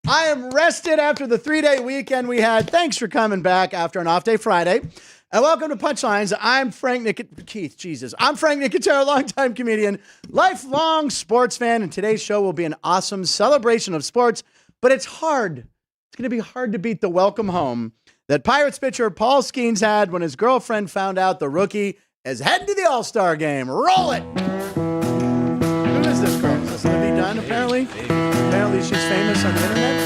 I am rested after the 3-day weekend we had. Thanks for coming back after an off-day Friday. And welcome to Punchlines. I'm Frank Nicotero, longtime comedian, lifelong sports fan, and today's show will be an awesome celebration of sports, but it's hard. It's going to be hard to beat the welcome home that Pirates pitcher Paul Skenes had when his girlfriend found out the rookie is heading to the All-Star game. Roll it! Who is this girl? Is this Livvy Dunne, apparently? Apparently she's famous on the internet.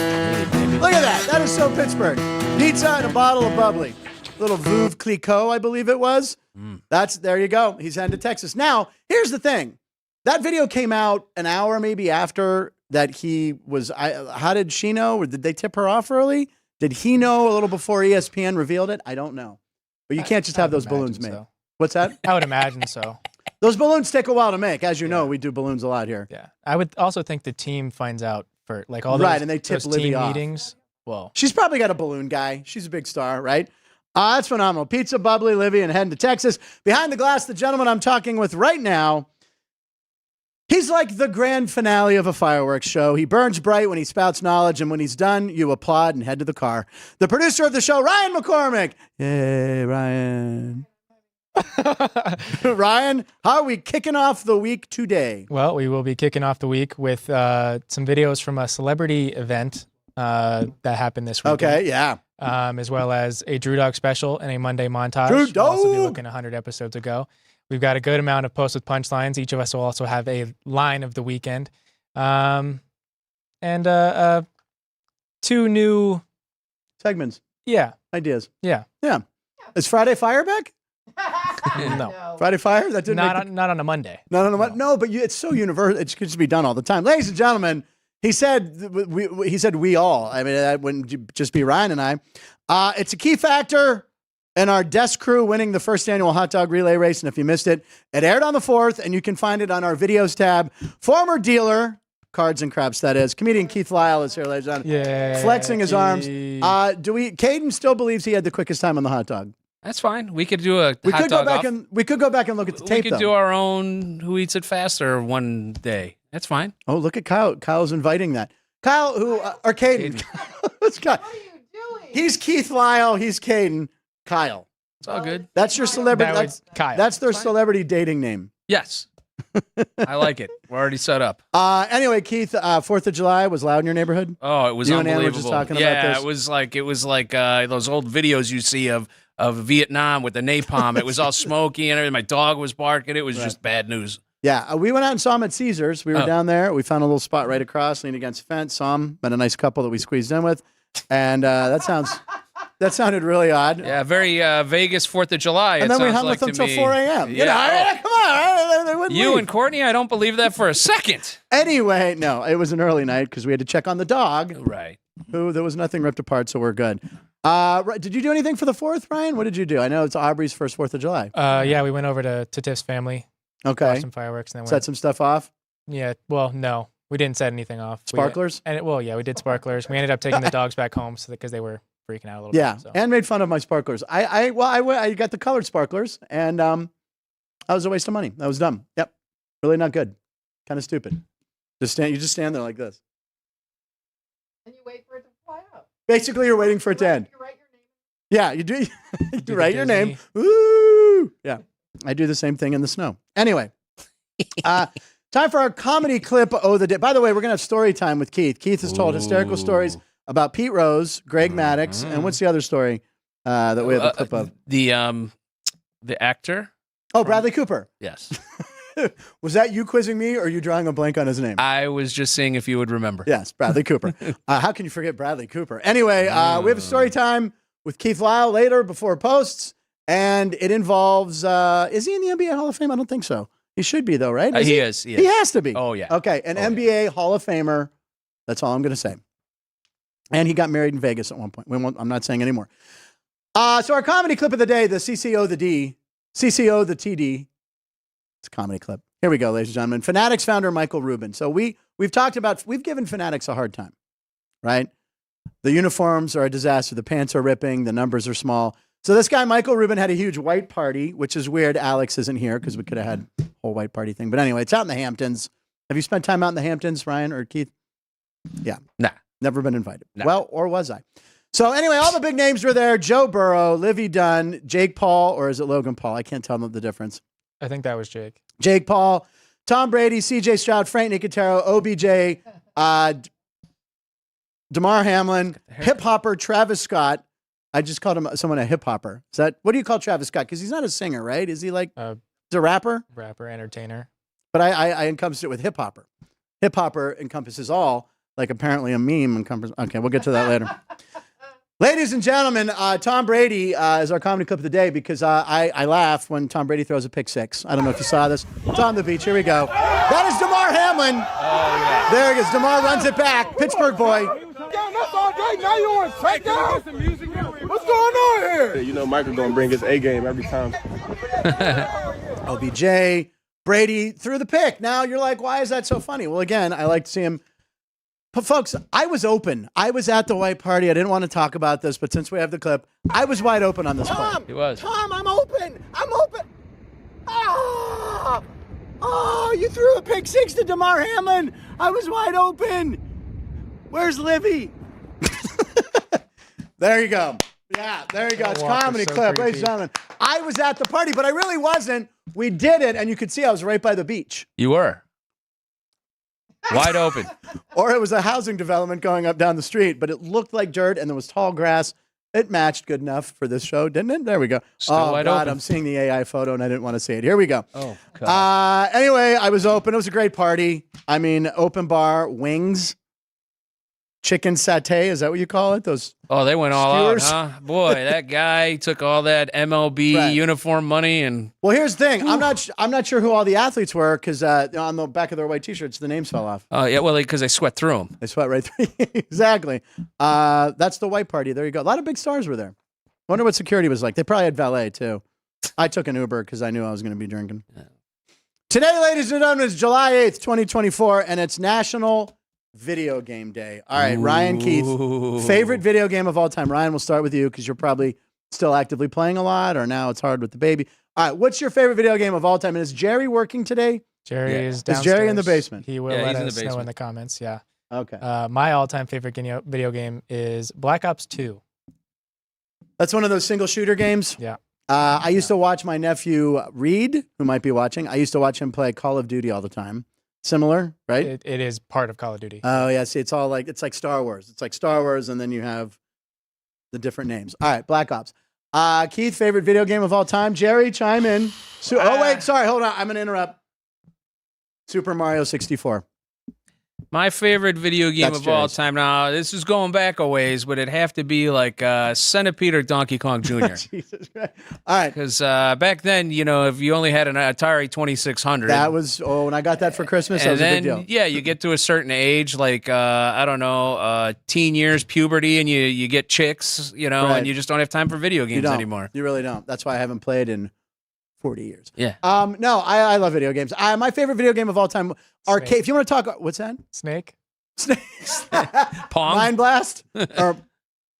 Look at that. That is so Pittsburgh. Pizza and a bottle of bubbly. Little Veuve Clicquot, I believe it was. There you go. He's heading to Texas. Now, here's the thing. That video came out an hour maybe after that he was, how did she know? Or did they tip her off early? Did he know a little before ESPN revealed it? I don't know. But you can't just have those balloons made. So. What's that? I would imagine so. Those balloons take a while to make. As you know, we do balloons a lot here. Yeah. I would also think the team finds out for like all those, right, and they tip those Livvy team off. meetings. Well, she's probably got a balloon guy. She's a big star, right? That's phenomenal. Pizza, bubbly, Livvy, and heading to Texas. Behind the glass, the gentleman I'm talking with right now, he's like the grand finale of a fireworks show. He burns bright when he spouts knowledge, and when he's done, you applaud and head to the car. The producer of the show, Ryan McCormick. Yay, Ryan. Ryan, how are we kicking off the week today? Well, we will be kicking off the week with some videos from a celebrity event that happened this weekend. Okay, yeah. As well as a Drew Dog special and a Monday montage. Drew We'll also be Dog! looking 100 episodes ago. We've got a good amount of posts with punchlines. Each of us will also have a line of the weekend. And 2 new... segments. Yeah. Ideas. Yeah. Yeah. Is Friday Fire back? No. Friday Fire? That didn't not on a Monday. Not on a Monday. No, but it's so universal. It could just be done all the time. Ladies and gentlemen, he said we all. I mean, that wouldn't just be Ryan and I. It's a key factor in our desk crew winning the first annual hot dog relay race. And if you missed it, it aired on the 4th, and you can find it on our videos tab. Former dealer, cards and craps, that is. Comedian Keith Lyle is here, ladies and gentlemen. Yeah. Flexing his arms. Caden still believes he had the quickest time on the hot dog. That's fine. We could do a We hot could dog go back off. and we could go back and look at the tape. We could do our own Who Eats It Faster one day. That's fine. Oh, look at Kyle. Kyle's inviting that. Kyle, or Caden. What's Kyle? What are you doing? He's Keith Lyle. He's Caden. Kyle. It's all good. That's your celebrity. Kyle. That's their celebrity dating name. Yes. I like it. We're already set up. Anyway, Keith, 4th of July was loud in your neighborhood? Oh, it was You and Ann unbelievable. were just talking yeah, about this. it was like those old videos you see of Vietnam with the napalm. It was all smoky and everything. My dog was barking. It was just bad news. Yeah, we went out and saw him at Caesars. We were down there. We found a little spot right across, leaned against the fence. Saw him. Met a nice couple that we squeezed in with. And that sounded really odd. Yeah, very Vegas 4th of July. And then we hung with them till 4 a.m. Yeah. You know, come on. They wouldn't You leave. and Courtney, I don't believe that for a second. Anyway, no, it was an early night because we had to check on the dog. Right. Who there was nothing ripped apart, so we're good. Did you do anything for the 4th, Ryan? What did you do? I know it's Aubrey's first 4th of July. Yeah, we went over to Tiff's family. Okay. Watched some fireworks. And then Set some stuff off. Yeah, well, no. We didn't set anything off. Sparklers? We did sparklers. We ended up taking the dogs back home because they were freaking out a little Yeah, bit. So. and made fun of my sparklers. I got the colored sparklers, and that was a waste of money. That was dumb. Yep, really not good. Kind of stupid. You just stand there like this. And you wait for it to fly out. Basically, you're waiting for it to end. You write your name. Yeah, you do. You Do write the your name. Disney. Woo! Yeah, I do the same thing in the snow. Anyway, time for our comedy clip of the day. By the way, we're gonna have story time with Keith. Keith has told hysterical stories about Pete Rose, Greg Maddox, and what's the other story that we have a clip of? The actor. Oh, Bradley Cooper. Yes. Was that you quizzing me, or are you drawing a blank on his name? I was just seeing if you would remember. Yes, Bradley Cooper. How can you forget Bradley Cooper? Anyway, we have a story time with Keith Lyle later before posts, and it involves, is he in the NBA Hall of Fame? I don't think so. He should be, though, right? He is. He has to be. Oh, yeah. Okay, an NBA Hall of Famer. That's all I'm going to say. And he got married in Vegas at one point. I'm not saying anymore. So our comedy clip of the day, the CCO, the TD. It's a comedy clip. Here we go, ladies and gentlemen. Fanatics founder Michael Rubin. So we've given Fanatics a hard time, right? The uniforms are a disaster. The pants are ripping. The numbers are small. So this guy, Michael Rubin, had a huge white party, which is weird. Alex isn't here because we could have had a whole white party thing. But anyway, it's out in the Hamptons. Have you spent time out in the Hamptons, Ryan or Keith? Yeah. Nah. Never been invited. No. Well, or was I? So anyway, all the big names were there. Joe Burrow, Livvy Dunne, Jake Paul, or is it Logan Paul? I can't tell them the difference. I think that was Jake. Jake Paul, Tom Brady, CJ Stroud, Frank Nicotero, OBJ, DeMar Hamlin, hip hopper Travis Scott. I just called someone a hip hopper. Is that what do you call Travis Scott? Because he's not a singer, right? Is he like the rapper? Rapper, entertainer. But I encompassed it with hip hopper. Hip hopper encompasses all. Like apparently a meme encompasses. Okay, we'll get to that later. Ladies and gentlemen, Tom Brady is our comedy clip of the day because I laugh when Tom Brady throws a pick six. I don't know if you saw this. It's on the beach. Here we go. That is DeMar Hamlin. Oh, yeah. There he is. DeMar runs it back. Pittsburgh boy. That's all day. Now you want to take down? What's going on here? You know, Michael gonna bring his A game every time. OBJ, Brady threw the pick. Now you're like, why is that so funny? Well, again, I like to see him. But folks, I was open. I was at the white party. I didn't want to talk about this, but since we have the clip, I was wide open on this play. He was. Tom, I'm open. I'm open. Oh, you threw a pick six to DeMar Hamlin. I was wide open. Where's Livvy? There you go. Yeah, there you go. It's comedy clip, ladies and gentlemen. I was at the party, but I really wasn't. We did it, and you could see I was right by the beach. You were. Wide open. Or it was a housing development going up down the street, but it looked like dirt, and there was tall grass. It matched good enough for this show, didn't it? There we go. Still wide God, open. I'm seeing the AI photo, and I didn't want to see it. Here we go. Oh, God. Anyway, I was open. It was a great party. I mean, open bar, wings, chicken satay. Is that what you call it? Those. Oh, they went all skewers? out, huh? Boy, that guy took all that MLB Right. uniform money and Well, here's the thing. I'm not sure who all the athletes were because on the back of their white T-shirts, the names fell off. yeah, well, because they sweat through them. They sweat right through. Exactly. That's the white party. There you go. A lot of big stars were there. Wonder what security was like. They probably had valet too. I took an Uber because I knew I was going to be drinking. Yeah. Today, ladies and gentlemen, is July 8th, 2024, and it's National Video Game Day. All right, Ryan Keith, favorite video game of all time. Ryan, we'll start with you because you're probably still actively playing a lot, or now it's hard with the baby. All right, what's your favorite video game of all time? And is Jerry working today? Jerry is Is downstairs. Jerry in the basement? He will Yeah, let he's in the us know in basement. the comments. Yeah. Okay. My all-time favorite video game is Black Ops 2. That's one of those single shooter games. Yeah. I used to watch my nephew Reed, who might be watching. I used to watch him play Call of Duty all the time. Similar, right? It is part of Call of Duty. Oh yeah, see, it's like Star Wars. It's like Star Wars, and then you have the different names. All right, Black Ops. Keith, favorite video game of all time. Jerry, chime in. Oh wait, sorry, hold on. I'm gonna interrupt. Super Mario 64. My favorite video game That's of all Jerry's. time. Now, this is going back a ways, but it'd have to be like Centipede or Donkey Kong Jr. Jesus Christ. All right. Because back then, you know, if you only had an Atari 2600. That was when I got that for Christmas. That and was then, a big deal. yeah, you get to a certain age, like, I don't know, teen years, puberty, and you get chicks, you know, Right. and you just don't have time for video You games don't. anymore. You really don't. That's why I haven't played in 40 years. Yeah. No, I love video games. My favorite video game of all time, arcade. Snake. If you want to talk, what's that? Snake? Pong? Mind Blast or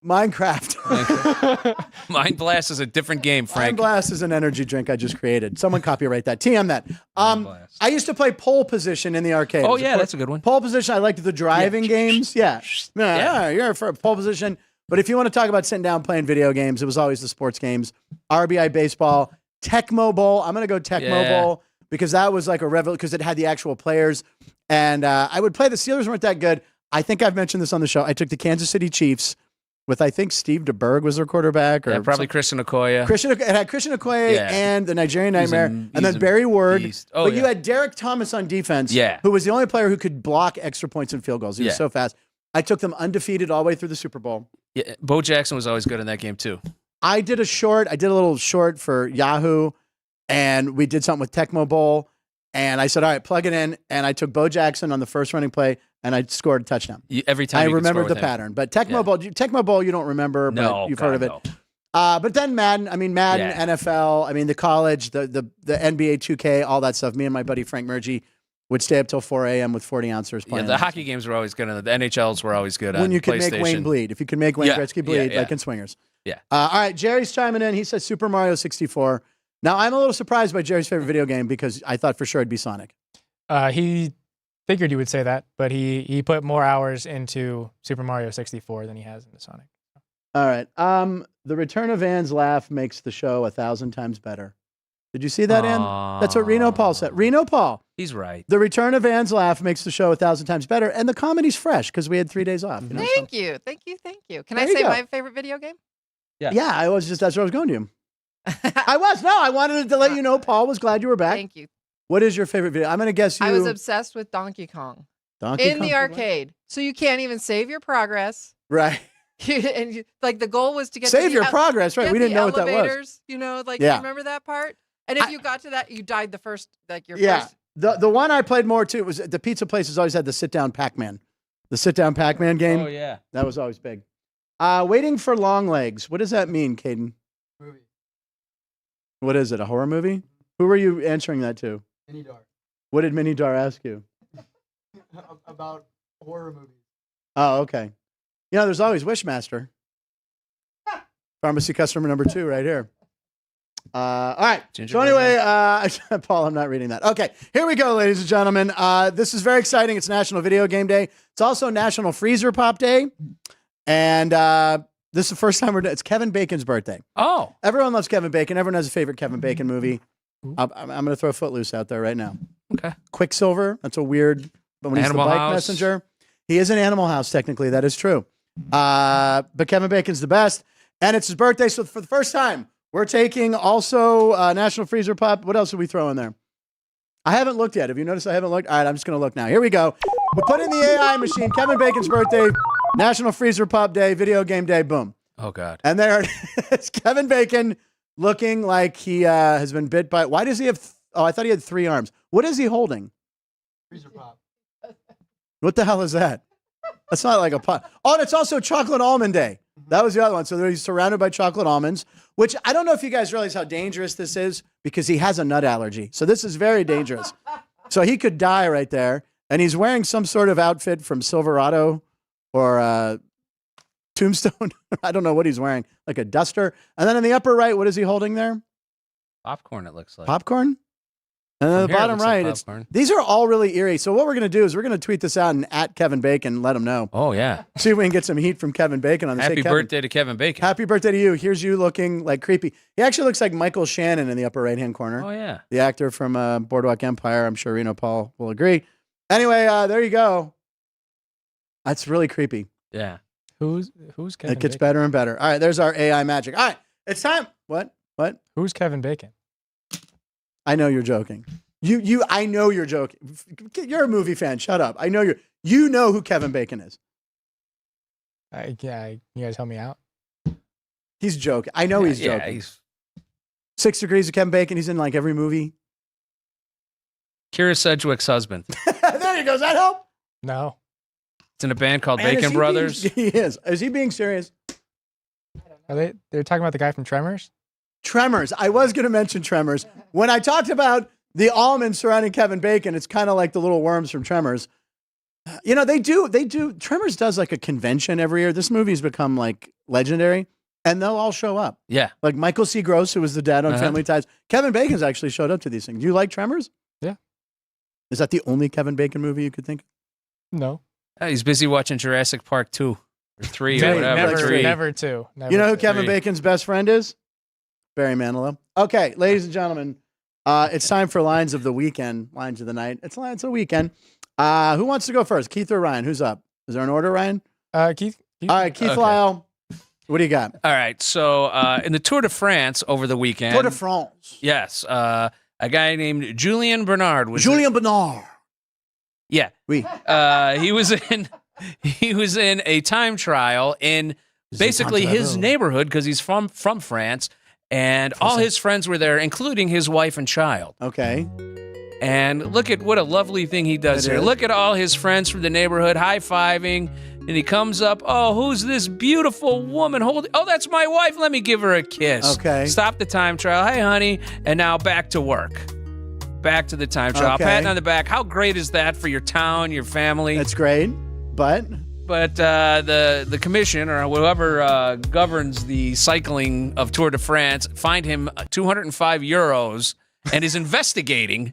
Minecraft. Mind Blast is a different game, Mind Frank. Blast is an energy drink I just created. Someone copyright that. TM that. Blast. I used to play pole position in the arcade. Oh, It was yeah, that's a good one. Pole position. I liked the driving games. Yeah. Yeah, you're for pole position. But if you want to talk about sitting down playing video games, it was always the sports games. RBI baseball, Tecmo Bowl. I'm gonna go Tecmo Yeah. Bowl because that was like a revel because it had the actual players. And I would play. The Steelers weren't that good. I think I've mentioned this on the show. I took the Kansas City Chiefs with I think Steve DeBerg was their quarterback, or Yeah, probably Christian Okoye. It had Christian Okoye Yeah. and the Nigerian He's Nightmare, he's and then a Barry Ward. beast. Oh, but you yeah. had Derek Thomas on defense, Yeah. who was the only player who could block extra points and field goals. He was Yeah. so fast. I took them undefeated all the way through the Super Bowl. Yeah, Bo Jackson was always good in that game, too. I did a little short for Yahoo, and we did something with Tecmo Bowl. And I said, all right, plug it in. And I took Bo Jackson on the first running play, and I scored a touchdown. Every time I you could remembered score the with him. pattern. But Tecmo Yeah. Bowl, you don't remember, but No, you've God, heard of it. no. But then Madden, Yeah. NFL, the college, the NBA 2K, all that stuff. Me and my buddy Frank Murgy would stay up till 4 a.m. with 40 ounces Yeah, playing. the hockey games were always good, and the NHLs were always good when on you could PlayStation. make Wayne bleed. If you could make Wayne Yeah, Gretzky bleed, yeah. like in Swingers. Yeah. All right, Jerry's chiming in. He says Super Mario 64. Now, I'm a little surprised by Jerry's favorite video game because I thought for sure it'd be Sonic. He figured you would say that, but he put more hours into Super Mario 64 than he has into Sonic. All right. The return of Ann's laugh makes the show 1,000 times better. Did you see that, Ann? That's what Reno Paul said. Reno Paul. He's right. The return of Ann's laugh makes the show 1,000 times better, and the comedy's fresh because we had 3 days off. You know, Thank you. Can There I you say go. my favorite video game? Yeah, that's where I was going to. I wanted to let you know Paul was glad you were back. Thank you. What is your favorite video? I'm going to guess you. I was obsessed with Donkey Kong Donkey in Kong? the arcade. So you can't even save your progress. Right. Like the goal was to get Save to your progress, right? get We didn't the know what that was. elevators, you know, like Yeah. you remember that part? And if you got to that, you died the first, like your Yeah. first. The one I played more too was the pizza places always had the sit down Pac-Man. The sit down Pac-Man game. Oh yeah. That was always big. Waiting for long legs. What does that mean, Caden? Movie. What is it? A horror movie? Who were you answering that to? Any Dar. What did Minnie Dar ask you? About horror movies. Oh, okay. You know, there's always Wishmaster. Pharmacy customer number 2 right here. All right. So Gingerbread anyway, Paul, I'm not reading that. Okay, here we go, ladies and gentlemen. This is very exciting. It's National Video Game Day. It's also National Freezer Pop Day. And this is the first time it's Kevin Bacon's birthday. Oh. Everyone loves Kevin Bacon. Everyone has a favorite Kevin Bacon movie. I'm going to throw Footloose out there right now. Okay. Quicksilver. That's a weird, but when Animal he's the bike House. messenger, he is an Animal House, technically. That is true. But Kevin Bacon's the best. And it's his birthday. So for the first time, we're taking also National Freezer Pop. What else did we throw in there? I haven't looked yet. Have you noticed I haven't looked? All right, I'm just going to look now. Here we go. We put in the AI machine. Kevin Bacon's birthday, National Freezer Pop Day, Video Game Day, boom. Oh God. And there it's Kevin Bacon looking like he has been bit by. Why does he have? I thought he had 3 arms. What is he holding? Freezer Pop. What the hell is that? That's not like a pot. Oh, and it's also Chocolate Almond Day. That was the other one. So he's surrounded by chocolate almonds, which I don't know if you guys realize how dangerous this is because he has a nut allergy. So this is very dangerous. So he could die right there. And he's wearing some sort of outfit from Silverado or Tombstone. I don't know what he's wearing, like a duster. And then in the upper right, what is he holding there? Popcorn. It looks like. Popcorn? And then From the here, it bottom looks like right, it's, popcorn. these are all really eerie. So what we're going to do is we're going to tweet this out and at Kevin Bacon, let him know. Oh yeah. See if we can get some heat from Kevin Bacon on this. Happy Hey, Kevin, birthday to Kevin Bacon. Happy birthday to you. Here's you looking like creepy. He actually looks like Michael Shannon in the upper right-hand corner. Oh yeah. The actor from Boardwalk Empire. I'm sure Reno Paul will agree. Anyway, there you go. That's really creepy. Yeah. Who's Kevin It gets Bacon? better and better. All right, there's our AI magic. All right, it's time. What? Who's Kevin Bacon? I know you're joking. I know you're joking. You're a movie fan. Shut up. I know you know who Kevin Bacon is. You guys help me out. He's joking. I know he's Yeah, joking. he's 6 Degrees of Kevin Bacon. He's in like every movie. Kira Sedgwick's husband. There you go. Does that help? No. It's in a band called Man, is Bacon he Brothers. He is. Is he being serious? They're talking about the guy from Tremors? Tremors. I was going to mention Tremors. When I talked about the almonds surrounding Kevin Bacon, it's kind of like the little worms from Tremors. You know, they do. Tremors does like a convention every year. This movie's become like legendary, and they'll all show up. Yeah. Like Michael C. Gross, who was the dad on Family Ties. Kevin Bacon's actually showed up to these things. Do you like Tremors? Yeah. Is that the only Kevin Bacon movie you could think of? No. He's busy watching Jurassic Park 2 or 3 or whatever. Never two. Never You know who two. Kevin 3. Bacon's best friend is? Barry Manilow. Okay, ladies and gentlemen, it's time for Lines of the Weekend, Lines of the Night. It's a weekend. Who wants to go first? Keith or Ryan? Who's up? Is there an order, Ryan? Keith? All right, Keith Okay. Lyle. What do you got? All right. So in the Tour de France over the weekend. Tour de France. Yes. A guy named Julien Bernard was Julien Bernard. Yeah. Oui. He was in a time trial in basically his neighborhood because he's from France, and all his friends were there, including his wife and child. Okay. And look at what a lovely thing he does It here. is. Look at all his friends from the neighborhood high-fiving, and he comes up, oh, who's this beautiful woman holding? Oh, that's my wife. Let me give her a kiss. Okay. Stop the time trial. Hey, honey. And now back to work. Back to the time trial. Okay. Patting on the back. How great is that for your town, your family? That's great. But But the commission or whoever governs the cycling of Tour de France fined him 205 euros and is investigating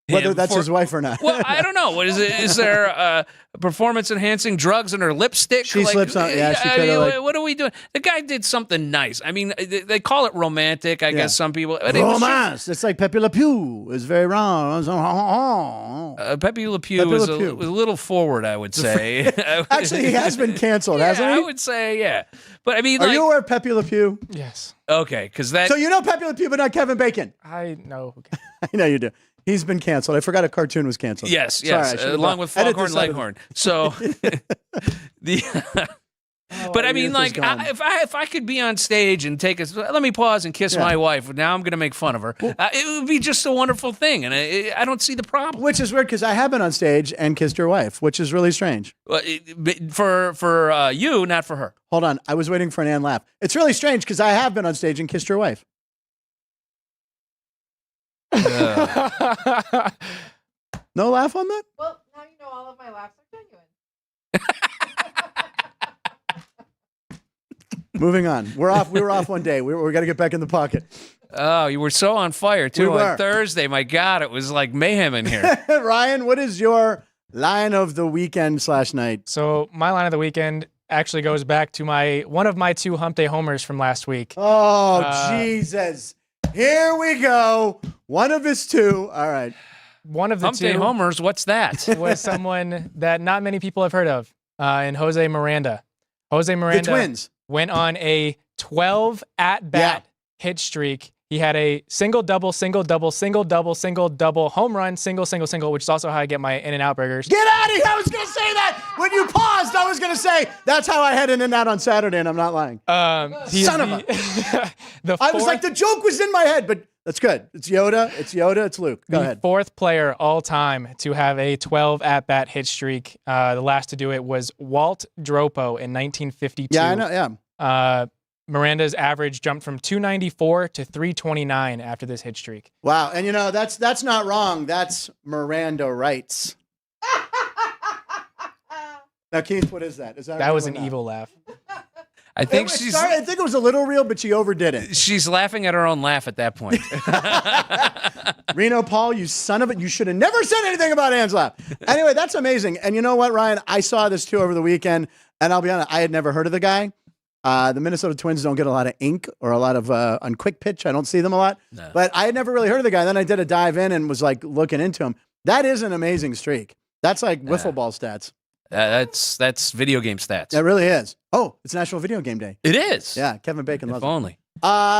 Whether that's his wife or not. Well, I don't know. What is it? Is there performance-enhancing drugs in her lipstick? She slips on. Yeah, she could have. What are we doing? The guy did something nice. I mean, they call it romantic. I guess some people. But Romance. It's like Pepe Le Pew is very wrong. Pepe Le Pew was a little forward, I would say. Actually, he has been canceled, hasn't he? I would say, yeah. But I mean, are you aware of Pepe Le Pew? Yes. Okay, because that. So you know Pepe Le Pew, but not Kevin Bacon. I know. I know you do. He's been canceled. I forgot a cartoon was canceled. Yes, Sorry, along with Foghorn Leghorn. So but I mean, like, if I could be on stage and let me pause and kiss my wife. Now I'm going to make fun of her. It would be just a wonderful thing, and I don't see the problem. Which is weird because I have been on stage and kissed your wife, which is really strange. For you, not for her. Hold on, I was waiting for an Ann laugh. It's really strange because I have been on stage and kissed your wife. No laugh on that? Well, now you know all of my laughs are genuine. Moving on. We're off. We were off one day. We got to get back in the pocket. Oh, you were so on fire, too, We were. on Thursday. My God, it was like mayhem in here. Ryan, what is your line of the weekend / night? So my line of the weekend actually goes back to one of my 2 hump day homers from last week. Oh, Jesus. Here we go. One of his 2. All right. One of the Hump day 2 homers, what's that? was someone that not many people have heard of, and Jose Miranda. Jose Miranda The Twins. went on a 12 at-bat hit streak. He had a single, double, single, double, single, double, single, double, home run, single, single, single, which is also how I get my In-N-Out burgers. Get out of here. I was going to say that. When you paused, I was going to say, that's how I had an In-N-Out on Saturday, and I'm not lying. Son of a... I was like, the joke was in my head, but that's good. It's Yoda. It's Luke. Go ahead. The 4th player all time to have a 12 at-bat hit streak. The last to do it was Walt Dropo in 1952. Yeah, I know. Yeah. Miranda's average jumped from 294 to 329 after this hit streak. Wow. And you know, that's not wrong. That's Miranda rights. Now, Keith, what is that? Is that was an evil laugh. I think I think it was a little real, but she overdid it. She's laughing at her own laugh at that point. Reno Paul, you son of it. You should have never said anything about Ann's laugh. Anyway, that's amazing. And you know what, Ryan? I saw this too over the weekend, and I'll be honest, I had never heard of the guy. The Minnesota Twins don't get a lot of ink or a lot of on quick pitch. I don't see them a lot. No. But I had never really heard of the guy. Then I did a dive in and was like looking into him. That is an amazing streak. That's like wiffle ball stats. That's video game stats. It really is. Oh, it's National Video Game Day. It is. Yeah, Kevin Bacon loves it. If only.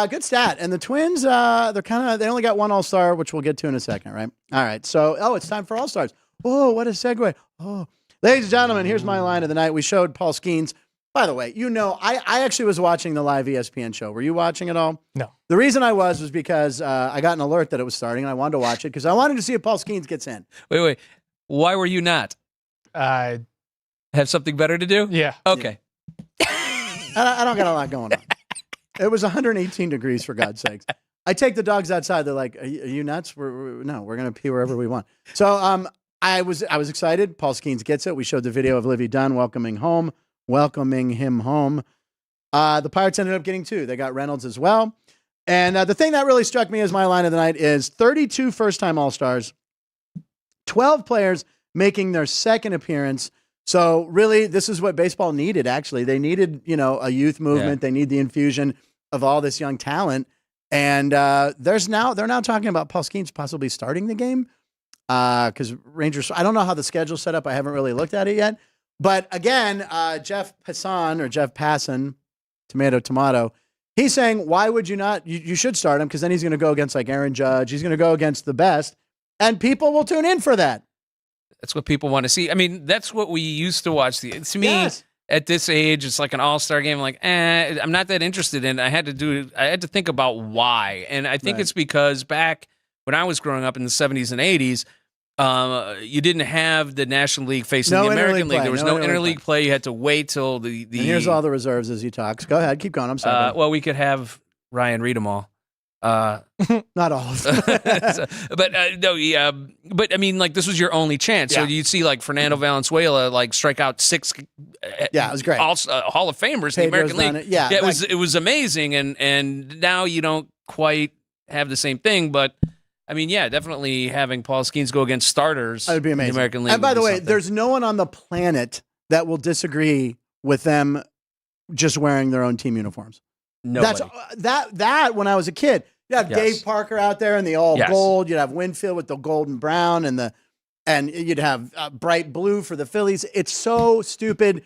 Good stat. And the Twins, they only got 1 All-Star, which we'll get to in a second, right? All right. So, it's time for All-Stars. Oh, what a segue. Oh, ladies and gentlemen, here's my line of the night. We showed Paul Skenes. By the way, you know, I actually was watching the live ESPN show. Were you watching it all? No. The reason I was because I got an alert that it was starting, and I wanted to watch it because I wanted to see if Paul Skenes gets in. Wait. Why were you not? Have something better to do? Yeah. Okay. I don't got a lot going on. It was 118 degrees, for God's sakes. I take the dogs outside. They're like, are you nuts? We're going to pee wherever we want. So I was excited. Paul Skenes gets it. We showed the video of Livvy Dunne welcoming him home. The Pirates ended up getting 2. They got Reynolds as well. And the thing that really struck me as my line of the night is 32 first-time All-Stars, 12 players making their second appearance. So really, this is what baseball needed, actually. They needed, a youth movement. Yeah. They need the infusion of all this young talent. And they're now talking about Paul Skenes possibly starting the game because Rangers, I don't know how the schedule's set up. I haven't really looked at it yet. But again, Jeff Passan, tomato, he's saying, why would you not? You should start him because then he's going to go against like Aaron Judge. He's going to go against the best, and people will tune in for that. That's what people want to see. I mean, that's what we used to watch. To me, at this age, it's like an all-star game. Like, I'm not that interested in it. I had to think about why. And I think it's because back when I was growing up in the 70s and 80s, you didn't have the National League facing the American League. There was no interleague play. You had to wait till the And here's all the reserves as you talk. Go ahead. Keep going. I'm sorry. Well, we could have Ryan read them all. Not all of them. But I mean, like, this was your only chance. So you'd see like Fernando Valenzuela like strike out 6 it was great. Hall of Famers in the American League. It was amazing, and now you don't quite have the same thing, but I mean, yeah, definitely having Paul Skenes go against starters. That would be amazing. In the American League. And by the way, something. there's no one on the planet that will disagree with them just wearing their own team uniforms. Nobody. That when I was a kid, you'd have Dave Parker out there in the all gold. You'd have Winfield with the gold and brown, and you'd have bright blue for the Phillies. It's so stupid.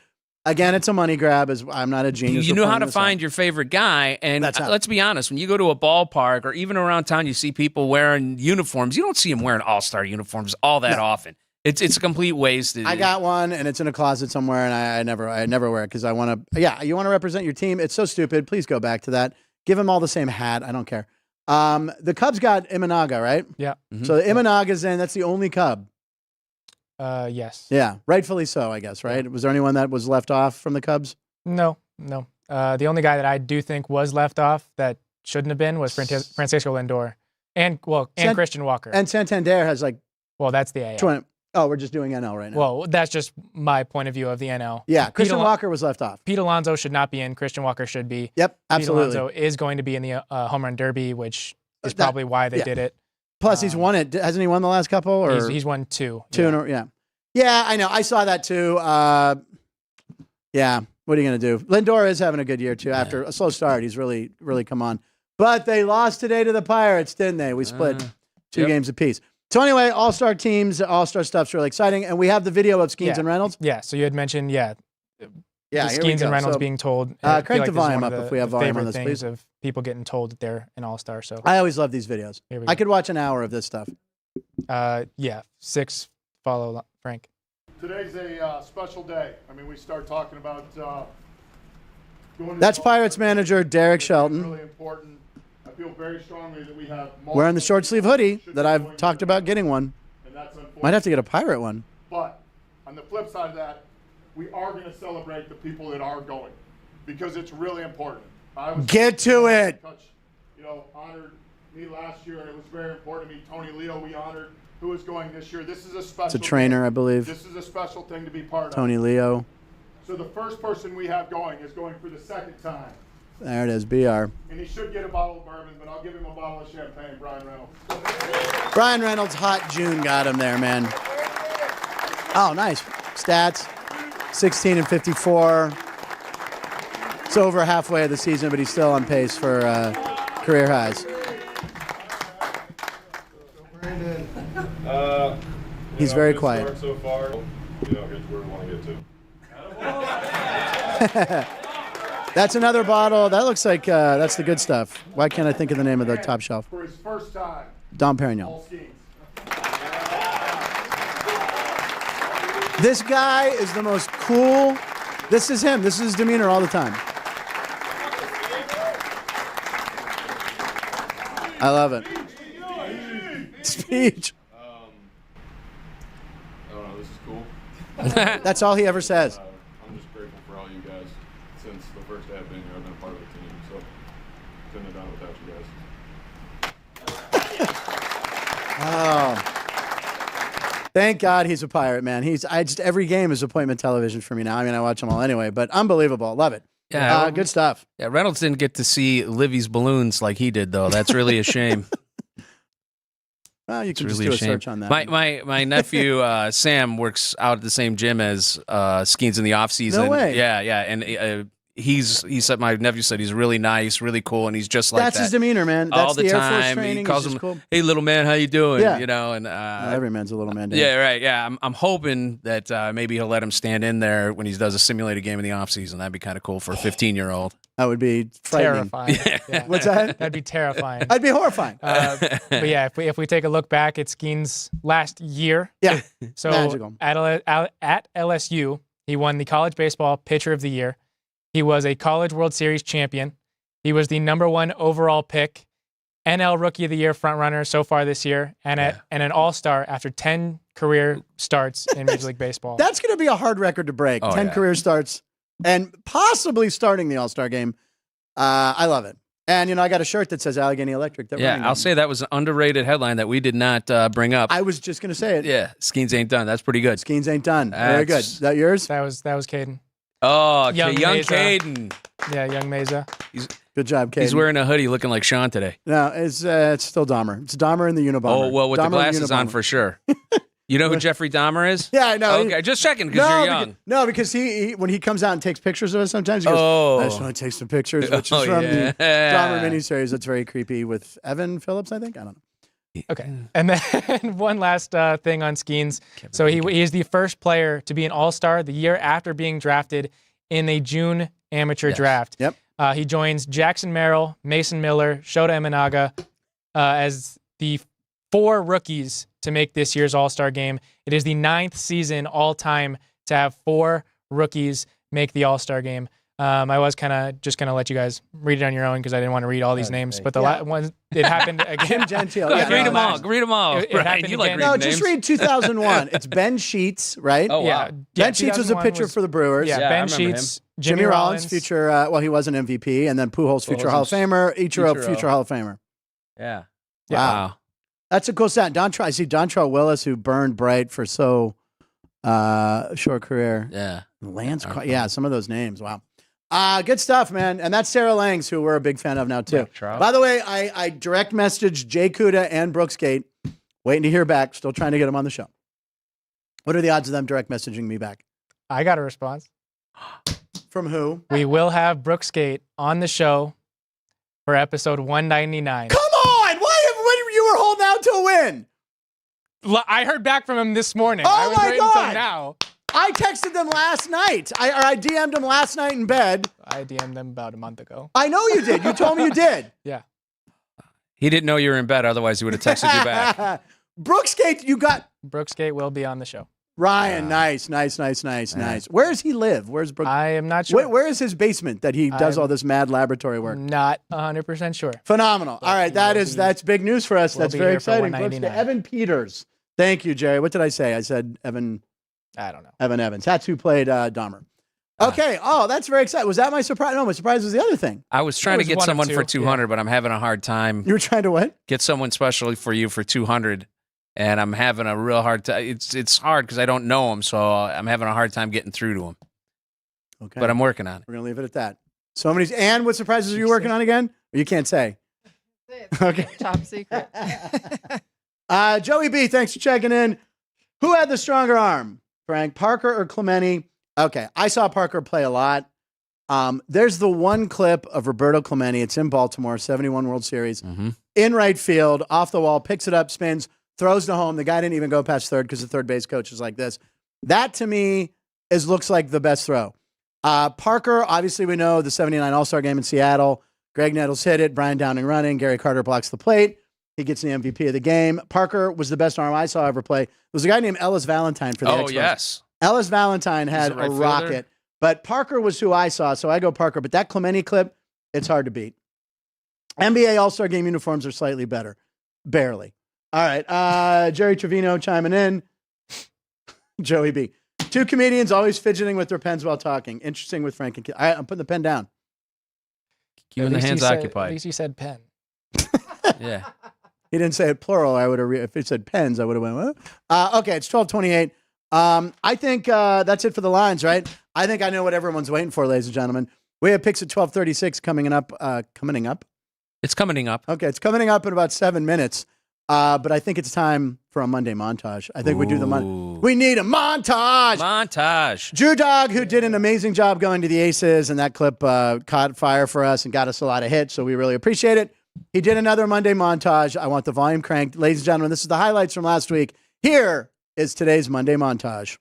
Again, it's a money grab. I'm not a genius. You know how to find your favorite guy, and let's be honest. When you go to a ballpark or even around town, you see people wearing uniforms. You don't see them wearing all-star uniforms all that often. It's a complete waste. I got one, and it's in a closet somewhere, and I never wear it because I want to. Yeah, you want to represent your team. It's so stupid. Please go back to that. Give them all the same hat. I don't care. The Cubs got Imanaga, right? Yeah. Mm-hmm. So Imanaga's in. That's the only Cub. Yes. Yeah, rightfully so, I guess, right? Was there anyone that was left off from the Cubs? No. The only guy that I do think was left off that shouldn't have been was Francisco Lindor and Christian Walker. And Santander has that's the AL. We're just doing NL right now. Well, that's just my point of view of the NL. Yeah, Christian Walker was left off. Pete Alonso should not be in. Christian Walker should be. Yep, absolutely. Pete Alonso is going to be in the home run derby, which is probably why they did it. Plus, he's won it. Hasn't he won the last couple? Or he's won two. Yeah, I know. I saw that too. Yeah, what are you going to do? Lindor is having a good year too. After a slow start, he's really, really come on. But they lost today to the Pirates, didn't they? We split 2 games apiece. So anyway, all-star teams, all-star stuff's really exciting. And we have the video of Skenes and Reynolds. Yeah, so you had mentioned, Skenes and Reynolds being told. Crank the volume up if we have volume on this, please. Of people getting told that they're an all-star. So I always love these videos. I could watch an hour of this stuff. 6 follow Frank. Today's a special day. I mean, we start talking about going. That's Pirates manager Derek Shelton. Really important. I feel very strongly that we have wearing the short sleeve hoodie that I've talked about getting one. And that's unfortunate. Might have to get a Pirate one. But on the flip side of that, we are going to celebrate the people that are going because it's really important. Get to it. Honored me last year, and it was very important to me. Tony Leo, we honored. Who is going this year? This is a special. It's a trainer, thing. I believe. This is a special thing to be part of. Tony Leo. So the first person we have going is going for the second time. There it is, BR. And he should get a bottle of bourbon, but I'll give him a bottle of champagne, Brian Reynolds. Brian Reynolds, hot June got him there, man. Oh, nice. Stats, 16 and 54. It's over halfway of the season, but he's still on pace for career highs. He's very quiet. So far, here's where we want to get to. That's another bottle. That looks like that's the good stuff. Why can't I think of the name of the top shelf? For his first time, Dom Perignon. This guy is the most cool. This is him. This is his demeanor all the time. I love it. Speech. I don't know, this is cool. That's all he ever says. I'm just grateful for all you guys. Since the first day I've been here, I've been a part of the team, so couldn't have done it without you guys. Oh. Thank God he's a Pirate, man. Every game is appointment television for me now. I mean, I watch them all anyway, but unbelievable. Love it. Yeah, good stuff. Yeah, Reynolds didn't get to see Livvy's balloons like he did, though. That's really a shame. Well, you can just really do a search on that. My nephew Sam works out at the same gym as Skenes in the off season. No way. Yeah, and he said, my nephew said he's really nice, really cool, and he's just like That's that his demeanor, man. That's all the Air Force time. training. He calls He's him, just cool. "Hey, little man, how you doing?" Yeah. And every man's a little man. Dan. yeah, right. Yeah, I'm hoping that maybe he'll let him stand in there when he does a simulated game in the off season. That'd be kind of cool for a 15-year-old. That would be frightening. Terrifying. Yeah. What's that? That'd be terrifying. I'd be horrifying. But yeah, if we take a look back at Skenes' last year, Yeah. so Magical. at LSU, he won the College Baseball Pitcher of the Year. He was a College World Series champion. He was the #1 overall pick, NL Rookie of the Year frontrunner so far this year, and an All-Star after 10 career starts in Major League Baseball. That's going to be a hard record to break. 10 career starts and possibly starting the All-Star game. I love it. And, I got a shirt that says Allegheny Electric. I'll say that was an underrated headline that we did not bring up. I was just going to say it. Yeah, Skenes ain't done. That's pretty good. Skenes ain't done. Very good. Is that yours? That was Caden. Oh, Young young Mesa. Caden. Yeah, young Mesa. Good job, Kate. He's wearing a hoodie looking like Sean today. No, it's still Dahmer. It's Dahmer in the Unabomber. Oh, well, with Dahmer the in glasses on Unabomber. for sure. You know who Jeffrey Dahmer is? Yeah, I know. Okay, just checking because you're young. Because he when he comes out and takes pictures of us sometimes, he goes, Oh. I just want to take some pictures, which is from the Dahmer miniseries that's very creepy with Evan Phillips, I think. I don't know. Okay. And then one last thing on Skenes. So he is the first player to be an All-Star the year after being drafted in a June amateur draft. Yep. He joins Jackson Merrill, Mason Miller, Shota Imanaga as the 4 rookies to make this year's All-Star game. It is the 9th season all-time to have 4 rookies make the All-Star game. I was kind of just going to let you guys read it on your own because I didn't want to read all these names. But the one, it happened again. Gentile. Read them all. Read them all. It Right. happened You like again. reading No, names. just read 2001. It's Ben Sheets, right? Oh, wow. Yeah. Ben Sheets was a 2001 pitcher for the Brewers. Yeah, Yeah, I Ben remember Sheets, Jimmy Rollins, future, he was an MVP, and then Pujols, future Hall of Famer, Ichiro, future Hall of Famer. Yeah. Wow. That's a cool stat. I see Dontrell Willis, who burned bright for so short career. Yeah. Lance, some of those names. Wow. Good stuff, man. And that's Sarah Langs, who we're a big fan of now, too. By the way, I direct messaged Jay Kuda and Brooks Gate, waiting to hear back, still trying to get them on the show. What are the odds of them direct messaging me back? I got a response. From who? We will have Brooks Gate on the show for episode 199. Come on! Why you were holding out to a win? I heard back from him this morning. Oh, I was my waiting God. until now. I texted them last night. I DM'd them last night in bed. I DM'd them about a month ago. I know you did. You told me you did. Yeah. He didn't know you were in bed, otherwise he would have texted you back. Brooks Gate, you got Brooks Gate will be on the show. Ryan. Nice. Where does he live? Where's Brooks? I am not sure. Where is his basement that he does all this mad laboratory work? Not 100% sure. Phenomenal. All right, that's big news for us. That's very exciting. Brooks Gate. 199. Evan Peters. Thank you, Jerry. What did I say? I said Evan. I don't know. Evan Evans. That's who played Dahmer. Okay. That's very exciting. Was that my surprise? No, my surprise was the other thing. I was trying to get one of someone two, for 200, but I'm having a hard time. You were trying to what? Get someone specially for you for 200, and I'm having a real hard time. It's hard because I don't know him, so I'm having a hard time getting through to him. Okay. But I'm working on it. We're going to leave it at that. So many. And what surprises are you working on again? Or you can't say. Okay. Top secret. Joey B, thanks for checking in. Who had the stronger arm? Frank, Parker or Clemente? Okay, I saw Parker play a lot. There's the one clip of Roberto Clemente. It's in Baltimore, 71 World Series. Mm-hmm. In right field, off the wall, picks it up, spins, throws to home. The guy didn't even go past third because the third base coach is like this. That, to me, looks like the best throw. Parker, obviously we know the 79 All-Star game in Seattle. Greg Nettles hit it. Brian Downing running. Gary Carter blocks the plate. He gets the MVP of the game. Parker was the best arm I saw ever play. There was a guy named Ellis Valentine for the Expos. Yes. Ellis Valentine had a rocket. But Parker was who I saw, so I go Parker. But that Clemente clip, it's hard to beat. NBA All-Star Game uniforms are slightly better. Barely. All right. Jerry Trevino chiming in. Joey B. 2 comedians always fidgeting with their pens while talking. Interesting with Frank and Keith. I'm putting the pen down. Keeping the hands At occupied. least you said pen. Yeah. He didn't say it plural. I would have. If it said pens, I would have went. What? Okay, it's 12:28. I think that's it for the lines, right? I think I know what everyone's waiting for, ladies and gentlemen. We have picks at 12:36 coming up. It's coming up. Okay, it's coming up in about 7 minutes. But I think it's time for a Monday montage. I think we do the Monday. We need a montage. Montage. Drew Dog, who did an amazing job going to the Aces, and that clip caught fire for us and got us a lot of hits, so we really appreciate it. He did another Monday montage. I want the volume cranked. Ladies and gentlemen, this is the highlights from last week. Here is today's Monday montage.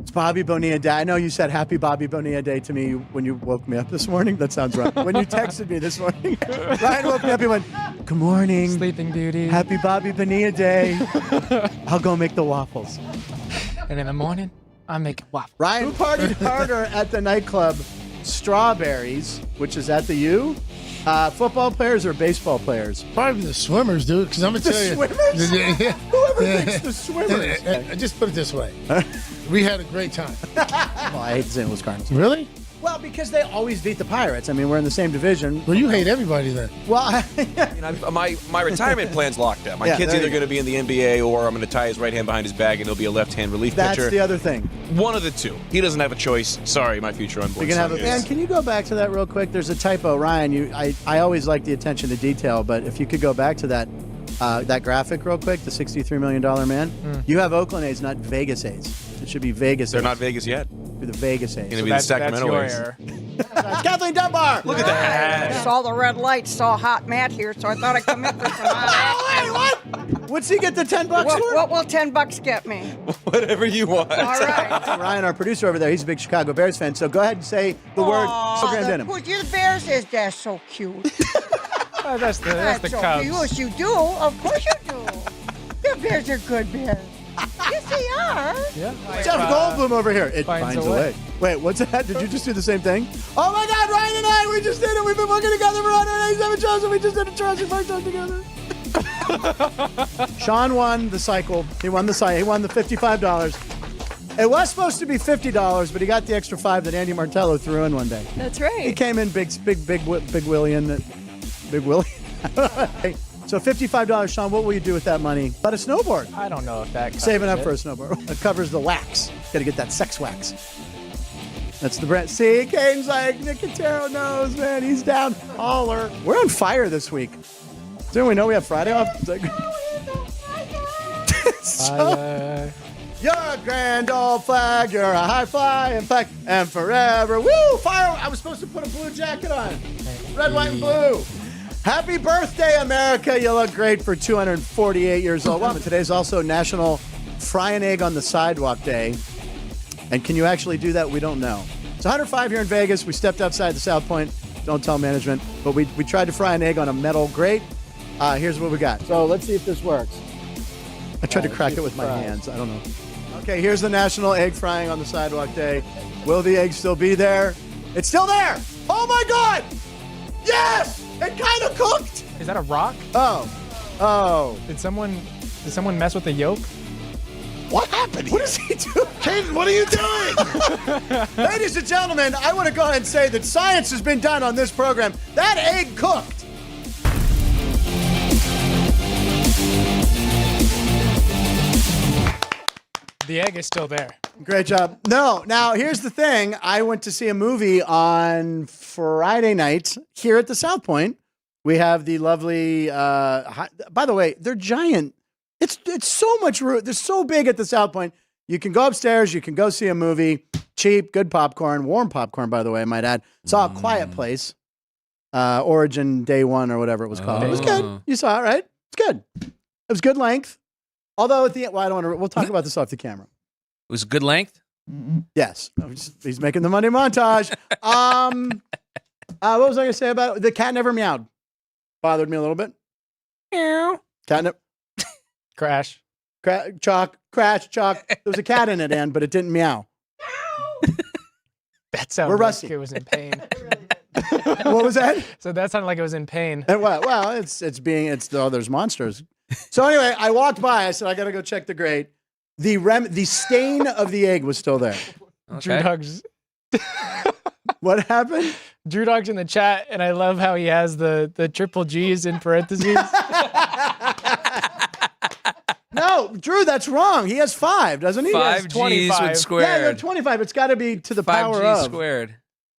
It's Bobby Bonilla Day. I know you said Happy Bobby Bonilla Day to me when you woke me up this morning. That sounds right. When you texted me this morning, Ryan woke me up. He went, "Good morning. Sleeping Beauty. Happy Bobby Bonilla Day. I'll go make the waffles." And in the morning, I make waffles. Ryan, who partied harder at the nightclub? Strawberries, which is at the U. Football players or baseball players? Probably the swimmers, dude. Because I'm gonna tell you, Swimmers? Yeah. Whoever thinks the swimmers. Just put it this way: we had a great time. Well, I hate the St. Louis Cardinals. Really? Well, because they always beat the Pirates. I mean, we're in the same division. Well, you hate everybody then. Well, My retirement plan's locked up. My Yeah, kid's there either you go. going to be in the NBA or I'm going to tie his right hand behind his back and he'll be a left-hand relief that's pitcher. the other thing. One of the two. He doesn't have a choice. Sorry, my future unborn You can have son a man. is. Can you go back to that real quick? There's a typo, Ryan. I always like the attention to detail, but if you could go back to that graphic real quick, the $63 million man. You have Oakland A's, not Vegas A's. It should be Vegas. They're A's. not Vegas yet. Be the Vegas A's. Gonna be the Sacramento your A's. error. Kathleen Dunbar. Look at that. Saw the red light, saw hot Matt here, so I thought I'd come in for some hot. Wait, what? What's he get the $10 for? What will $10 get me? Whatever you want. All right. Ryan, our producer over there, he's a big Chicago Bears fan. So go ahead and say the word. Program Denim. Who's the Bears is? That's so cute. Oh, that's the so Cubs. cute. Yes, you do. Of course you do. The Bears are good Bears. Yes, they are. Yeah. Jeff Goldblum over here. It finds finds a a way. way. Wait, what's that? Did you just do the same thing? Oh my God, Ryan and I, we just did it. We've been working together for 187 shows, and we just did a Jurassic Park show together. Sean won the cycle. He won the cycle. He won the $55. It was supposed to be $50, but he got the extra $5 that Andy Martello threw in one day. That's He right. came in big Willian. Big Willie. So $55, Sean, what will you do with that money? But a snowboard. I don't know if that covers Saving up it. for a snowboard. It covers the wax. Got to get that sex wax. That's the brand. See, Caden's like, Nicotero knows, man. He's down. Holler. We're on fire this week. Didn't we know we have Friday off? It's like, so, you're a grand old flag. You're a high flying flag. And forever. Woo! Fire. I was supposed to put a blue jacket on. Red, white, and blue. Happy birthday, America. You look great for 248 years old. Well, today's also National Fry an Egg on the Sidewalk Day. And can you actually do that? We don't know. It's 105 here in Vegas. We stepped outside the South Point. Don't tell management. But we tried to fry an egg on a metal grate. Here's what we got. So let's see if this works. I tried to crack it with my hands. I don't know. Okay, here's the National Egg Frying on the Sidewalk Day. Will the egg still be there? It's still there. Oh, my God. Yes! It kind of cooked. Is that a rock? Oh. Did someone mess with the yolk? What happened? What is he doing? Caden, what are you doing? Ladies and gentlemen, I want to go ahead and say that science has been done on this program. That egg cooked. The egg is still there. Great job. No, now here's the thing. I went to see a movie on Friday night here at the South Point. We have the lovely, by the way, they're giant. It's so much room. They're so big at the South Point. You can go upstairs. You can go see a movie. Cheap, good popcorn. Warm popcorn, by the way, I might add. Saw A Quiet Place. Origin Day One or whatever it was called. It was good. You saw it, right? It's good. It was good length. Although at the end, well, I don't want to, we'll talk about this off the camera. It was good length. Yes. He's making the Monday montage. What was I going to say about it? The cat never meowed. Bothered me a little bit. Meow. Cat never. Crash. Crash, chalk. There was a cat in it, Ann, but it didn't meow. That sounded We're like rusty. it was in pain. What was that? So that sounded like it was in pain. And well, there's monsters. So anyway, I walked by. I said, I got to go check the grate. The stain of the egg was still there. Drew Dog's What happened? Drew Dog's in the chat, and I love how he has the triple G's in parentheses. No, Drew, that's wrong. He has 5, doesn't he? Five G's 25. with squared. Yeah, you have 25. It's got to be to the power 5G of. squared.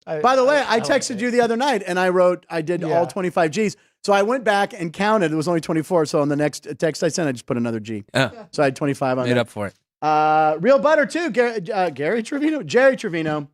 By the way, I texted you the other night, and I did all 25 Gs. So I went back and counted. It was only 24. So on the next text I sent, I just put another G. So I had 25 on Made there. up for it. Real butter, too. Jerry Trevino.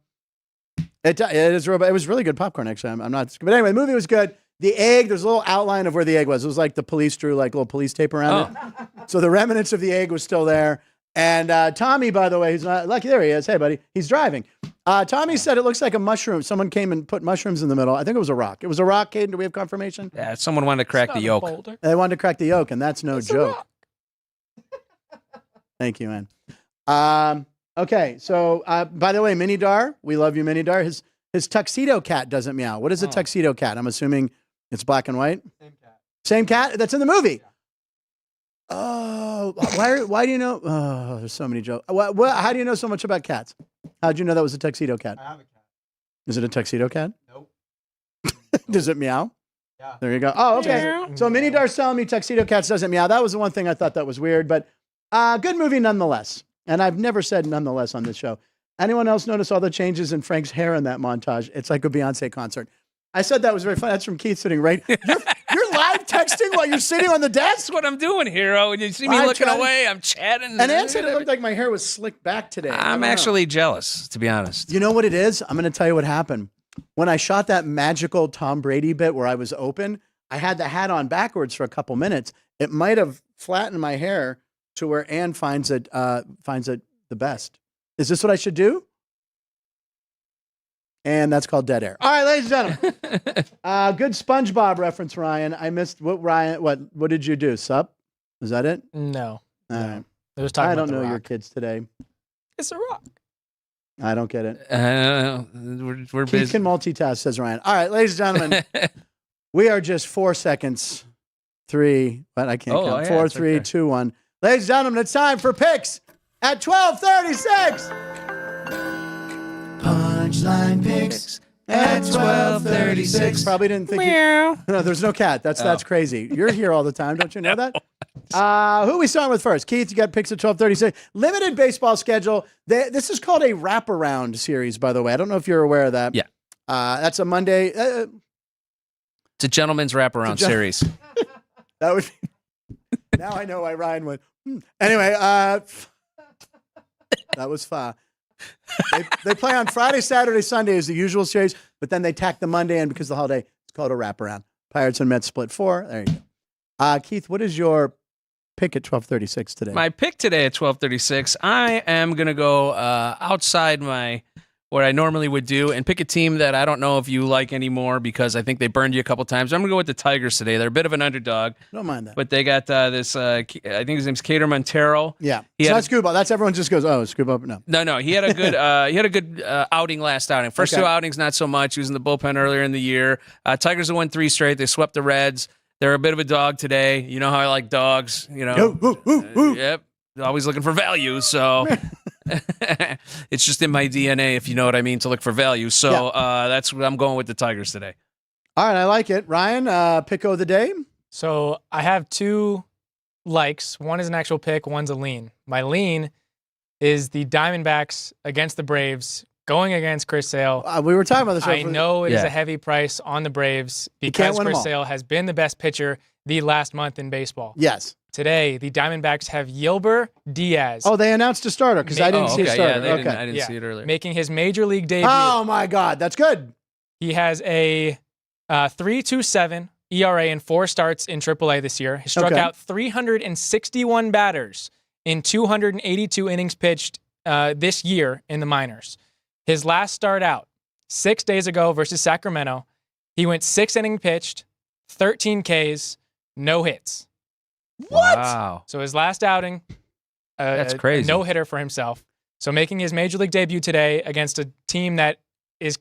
It is real. It was really good popcorn, actually. I'm not. But anyway, the movie was good. The egg, there's a little outline of where the egg was. It was like the police drew like little police tape around it. So the remnants of the egg was still there. And Tommy, by the way, he's not lucky. There he is. Hey, buddy. He's driving. Tommy said it looks like a mushroom. Someone came and put mushrooms in the middle. I think it was a rock. It was a rock, Caden. Do we have confirmation? Yeah, someone wanted to crack the yolk. They wanted to crack the yolk, and that's no joke. Thank you, man. Okay, so by the way, Mini Dar, we love you, Mini Dar. His tuxedo cat doesn't meow. What is a tuxedo cat? I'm assuming it's black and white. Same cat that's in the movie. Oh, why do you know? Oh, there's so many jokes. How do you know so much about cats? How'd you know that was a tuxedo cat? I have a cat. Is it a tuxedo cat? Nope. Does it meow? Yeah. There you go. Oh, okay. So Mini Dar's telling me tuxedo cats doesn't meow. That was the one thing I thought that was weird, but good movie nonetheless. And I've never said nonetheless on this show. Anyone else notice all the changes in Frank's hair in that montage? It's like a Beyonce concert. I said that was very fun. That's from Keith sitting right. You're live texting while you're sitting on the desk. That's what I'm doing, Hero. When you see me looking away, I'm chatting. And Ann said it looked like my hair was slicked back today. I'm actually jealous, to be honest. You know what it is? I'm going to tell you what happened. When I shot that magical Tom Brady bit where I was open, I had the hat on backwards for a couple minutes. It might have flattened my hair to where Ann finds it the best. Is this what I should do? And that's called dead air. All right, ladies and gentlemen. Good SpongeBob reference, Ryan. I missed what Ryan. What did you do? Sup? Is that it? No. All right. It was talking I about don't The know Rock. your kids today. It's a rock. I don't get it. We're Keith busy. can multitask, says Ryan. All right, ladies and gentlemen. We are just 4 seconds. 3, but I can't count. Yeah, 4, it's 3, okay. 2, 1. Ladies and gentlemen, it's time for picks at 12:36. Punchline picks at 12:36. Probably didn't think. No, there's no cat. That's crazy. You're here all the time, don't you know that? Who are we starting with first? Keith, you got picks at 12:36. Limited baseball schedule. This is called a wraparound series, by the way. I don't know if you're aware of that. Yeah. That's a Monday. It's a gentleman's wraparound series. That would. Now I know why Ryan went. Anyway, that was fun. They play on Friday, Saturday, Sunday is the usual series, but then they tack the Monday in because of the holiday. It's called a wraparound. Pirates and Mets split 4. There you go. Keith, what is your pick at 12:36 today? My pick today at 12:36, I am going to go outside what I normally would do and pick a team that I don't know if you like anymore because I think they burned you a couple times. I'm going to go with the Tigers today. They're a bit of an underdog. Don't mind that. But they got this, I think his name's Cater Montero. Yeah. It's not scuba. That's everyone just goes, oh, scuba. No. No. He had a good outing last outing. First two outings, not so much. He was in the bullpen earlier in the year. Tigers have won 3 straight. They swept the Reds. They're a bit of a dog today. You know how I like dogs. You know. Yep. Always looking for value. So it's just in my DNA, if you know what I mean, to look for value. So that's what I'm going with the Tigers today. All right, I like it. Ryan, picko of the day. So I have 2 likes. One is an actual pick. One's a lean. My lean is the Diamondbacks against the Braves, going against Chris Sale. We were talking about this. I know it is a heavy price on the Braves because Chris Sale has been the best pitcher the last month in baseball. Yes. Today, the Diamondbacks have Yelber Diaz. Oh, they announced a starter because I didn't see a starter. I didn't see it earlier. Making his major league debut. Oh, my God. That's good. He has a 3.27 ERA in 4 starts in AAA this year. He struck out 361 batters in 282 innings pitched this year in the minors. His last start out 6 days ago versus Sacramento, he went 6 innings pitched, 13 Ks, no hits. What? Wow. So his last outing, that's crazy. No hitter for himself. So making his major league debut today against a team that is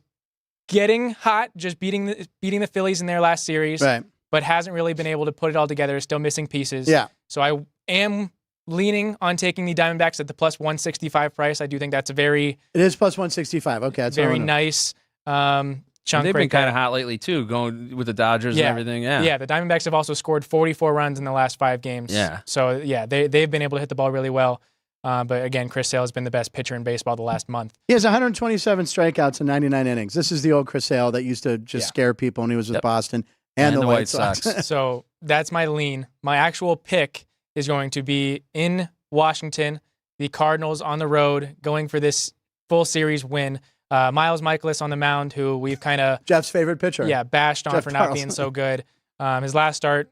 getting hot, just beating the Phillies in their last series, but hasn't really been able to put it all together. Is still missing pieces. Yeah. So I am leaning on taking the Diamondbacks at the plus 165 price. I do think that's a It is plus 165. Okay, that's very nice chunk. They've been kind of hot lately too, going with the Dodgers and everything. Yeah, the Diamondbacks have also scored 44 runs in the last 5 games. Yeah. So they've been able to hit the ball really well. But again, Chris Sale has been the best pitcher in baseball the last month. He has 127 strikeouts in 99 innings. This is the old Chris Sale that used to just scare people when he was with Boston and the White Sox. So that's my lean. My actual pick is going to be in Washington, the Cardinals on the road, going for this full series win. Miles Michaelis on the mound, who we've kind of Jeff's favorite pitcher. Yeah, bashed on for not being so good. His last start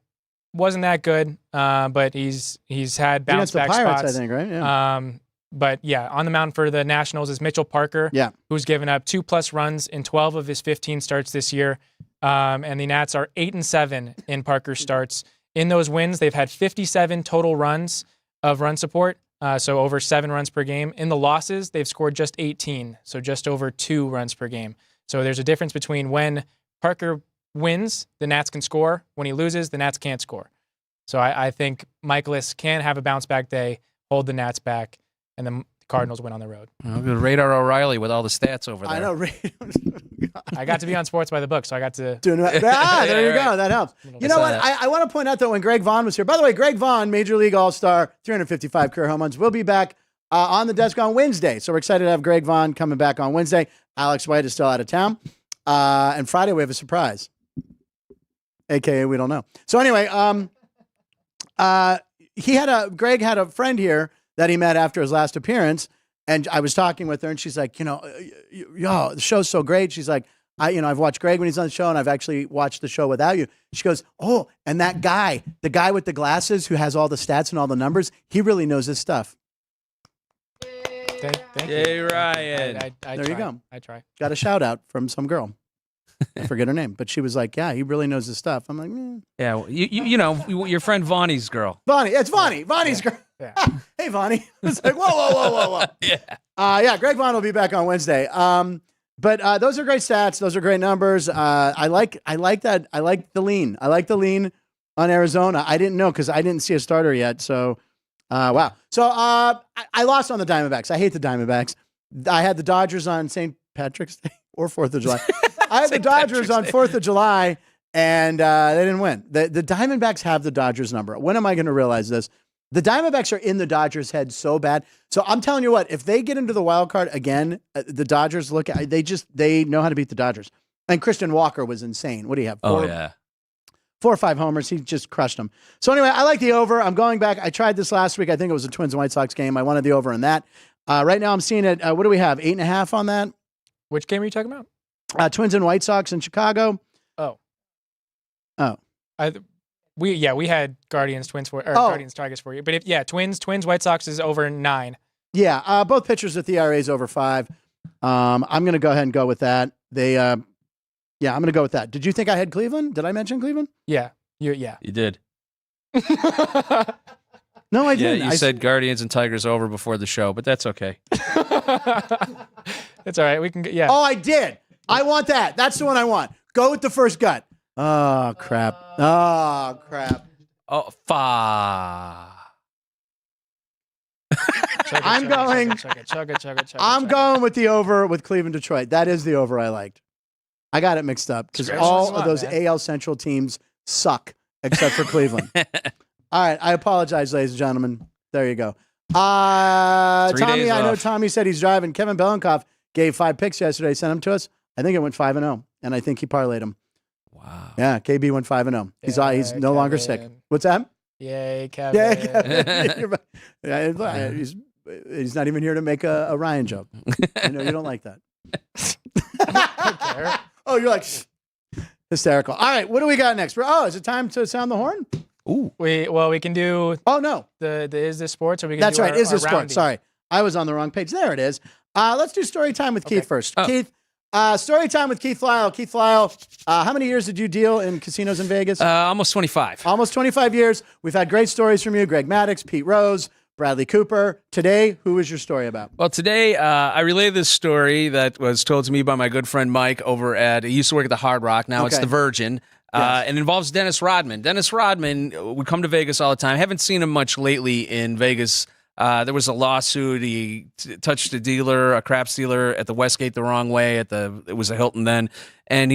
wasn't that good, but he's had bounce back Pirates, spots. I think, right? Yeah. But yeah, on the mound for the Nationals is Mitchell Parker, who's given up 2+ runs in 12 of his 15 starts this year. And the Nats are 8-7 in Parker's starts. In those wins, they've had 57 total runs of run support, so over 7 runs per game. In the losses, they've scored just 18, so just over 2 runs per game. So there's a difference between when Parker wins, the Nats can score. When he loses, the Nats can't score. So I think Michaelis can have a bounce-back day, hold the Nats back, and the Cardinals win on the road. Radar O'Reilly with all the stats over there. I know. I got to be on Sports by the Book, so I got to. There you go. That helps. You know what? I want to point out that when Greg Vaughn was here, by the way, Greg Vaughn, Major League All-Star, 355 career home runs, will be back on the desk on Wednesday. So we're excited to have Greg Vaughn coming back on Wednesday. Alex White is still out of town. And Friday we have a surprise. AKA we don't know. So anyway, Greg had a friend here that he met after his last appearance. And I was talking with her, and she's like, the show's so great. She's like, I've watched Greg when he's on the show, and I've actually watched the show without you. She goes, oh, and that guy, the guy with the glasses who has all the stats and all the numbers, he really knows his stuff. Thank Yay, you. Ryan. I There try. you go. I try. Got a shout out from some girl. I forget her name, but she was like, yeah, he really knows his stuff. I'm like, Yeah, well, you know, your friend Vonnie's girl. Vonnie. It's Vonnie. Vonnie's girl. Yeah. Hey, Vonnie. It's like, whoa. Yeah. Greg Vaughn will be back on Wednesday. But those are great stats. Those are great numbers. I like that. I like the lean. I like the lean on Arizona. I didn't know because I didn't see a starter yet. So, wow. So I lost on the Diamondbacks. I hate the Diamondbacks. I had the Dodgers on St. Patrick's Day or 4th of July. I had the Dodgers on 4th of July, and they didn't win. The Diamondbacks have the Dodgers number. When am I going to realize this? The Diamondbacks are in the Dodgers' head so bad. So I'm telling you what, if they get into the wild card again, the Dodgers they know how to beat the Dodgers. And Christian Walker was insane. What do you have? 4 or 5 homers. He just crushed them. So anyway, I like the over. I'm going back. I tried this last week. I think it was a Twins and White Sox game. I wanted the over in that. Right now I'm seeing it. What do we have? 8.5 on that? Which game are you talking about? Twins and White Sox in Chicago. Oh. Oh. We had Guardians Tigers for you. But Twins White Sox is over 9. Yeah, both pitchers with the ERAs over 5. I'm going to go ahead and go with that. I'm going to go with that. Did you think I had Cleveland? Did I mention Cleveland? Yeah. You did. No, I didn't. Yeah, you said Guardians and Tigers over before the show, but that's okay. It's all right. We can get, yeah. Oh, I did. I want that. That's the one I want. Go with the first gut. Oh, crap. Oh, crap. Oh, I'm going with the over with Cleveland, Detroit. That is the over I liked. I got it mixed up because all of those AL Central teams suck except for Cleveland. All right. I apologize, ladies and gentlemen. There you go. Tommy, I know Tommy said he's driving. Kevin Belenkoff gave 5 picks yesterday, sent them to us. I think it went 5-0, and I think he parlayed them. Wow. Yeah, KB went 5-0. He's no longer sick. What's that? Yay, Kevin. Yeah, Kevin. He's not even here to make a Ryan joke. I know you don't like that. Oh, you're like hysterical. All right, what do we got next? Oh, is it time to sound the horn? Ooh. We can do. Oh no, the is this sports or we can. That's do right. Is this sports? Sorry, I was on the wrong page. There it is. Let's do story time with Keith first. Keith, story time with Keith Lyle. Keith Lyle, how many years did you deal in casinos in Vegas? Almost 25. Almost 25 years. We've had great stories from you. Greg Maddux, Pete Rose, Bradley Cooper. Today, who is your story about? Well, today I relay this story that was told to me by my good friend Mike over at, he used to work at the Hard Rock. Now it's the Virgin. Yes. And involves Dennis Rodman. Dennis Rodman would come to Vegas all the time. Haven't seen him much lately in Vegas. There was a lawsuit. He touched a dealer, a craps dealer at the Westgate the wrong way. It was a Hilton then, and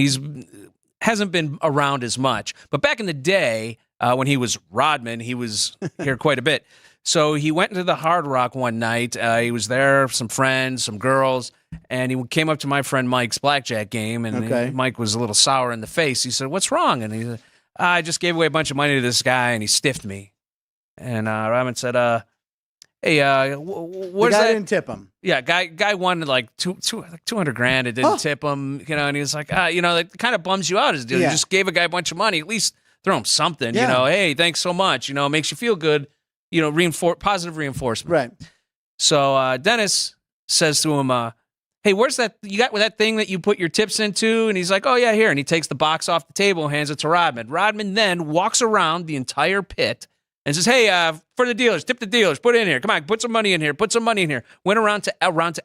hasn't been around as much. But back in the day, when he was Rodman, he was here quite a bit. So he went into the Hard Rock one night. He was there, some friends, some girls, and he came up to my friend Mike's blackjack game, and Mike was a little sour in the face. He said, "What's wrong?" And he said, "I just gave away a bunch of money to this guy, and he stiffed me." And Rodman said, "Hey, what is that?" Didn't tip him. Yeah, guy won like $200,000. It didn't tip him, and he was like, that kind of bums you out as a deal. You just gave a guy a bunch of money. At least throw him something. Hey, thanks so much. It makes you feel good. Positive reinforcement. Right. So Dennis says to him, "Hey, where's that? You got that thing that you put your tips into?" And he's like, "Oh yeah, here." And he takes the box off the table and hands it to Rodman. Rodman then walks around the entire pit and says, "Hey, for the dealers, tip the dealers, put in here. Come on, put some money in here. Put some money in here." Went around to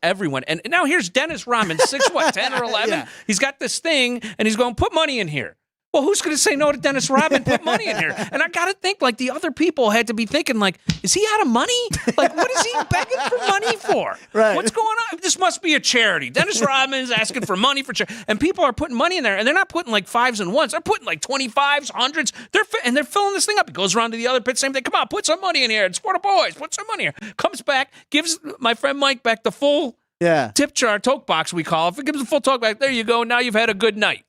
everyone. And now here's Dennis Rodman, 10 or 11. Yeah. He's got this thing, and he's going, "Put money in here." Well, who's going to say no to Dennis Rodman? Put money in here. And I got to think, the other people had to be thinking, is he out of money? What is he begging for money for? for? Right. What's going on? This must be a charity. Dennis Rodman's asking for money for charity. And people are putting money in there, and they're not putting like 5s and 1s. They're putting like 25s, 100s. They're filling this thing up. He goes around to the other pit, same thing. Come on, put some money in here. It's for the boys. Put some money here. Comes back, gives my friend Mike back the full tip jar, toke box, we call it. If it gives a full toke back, there you go. Now you've had a good night.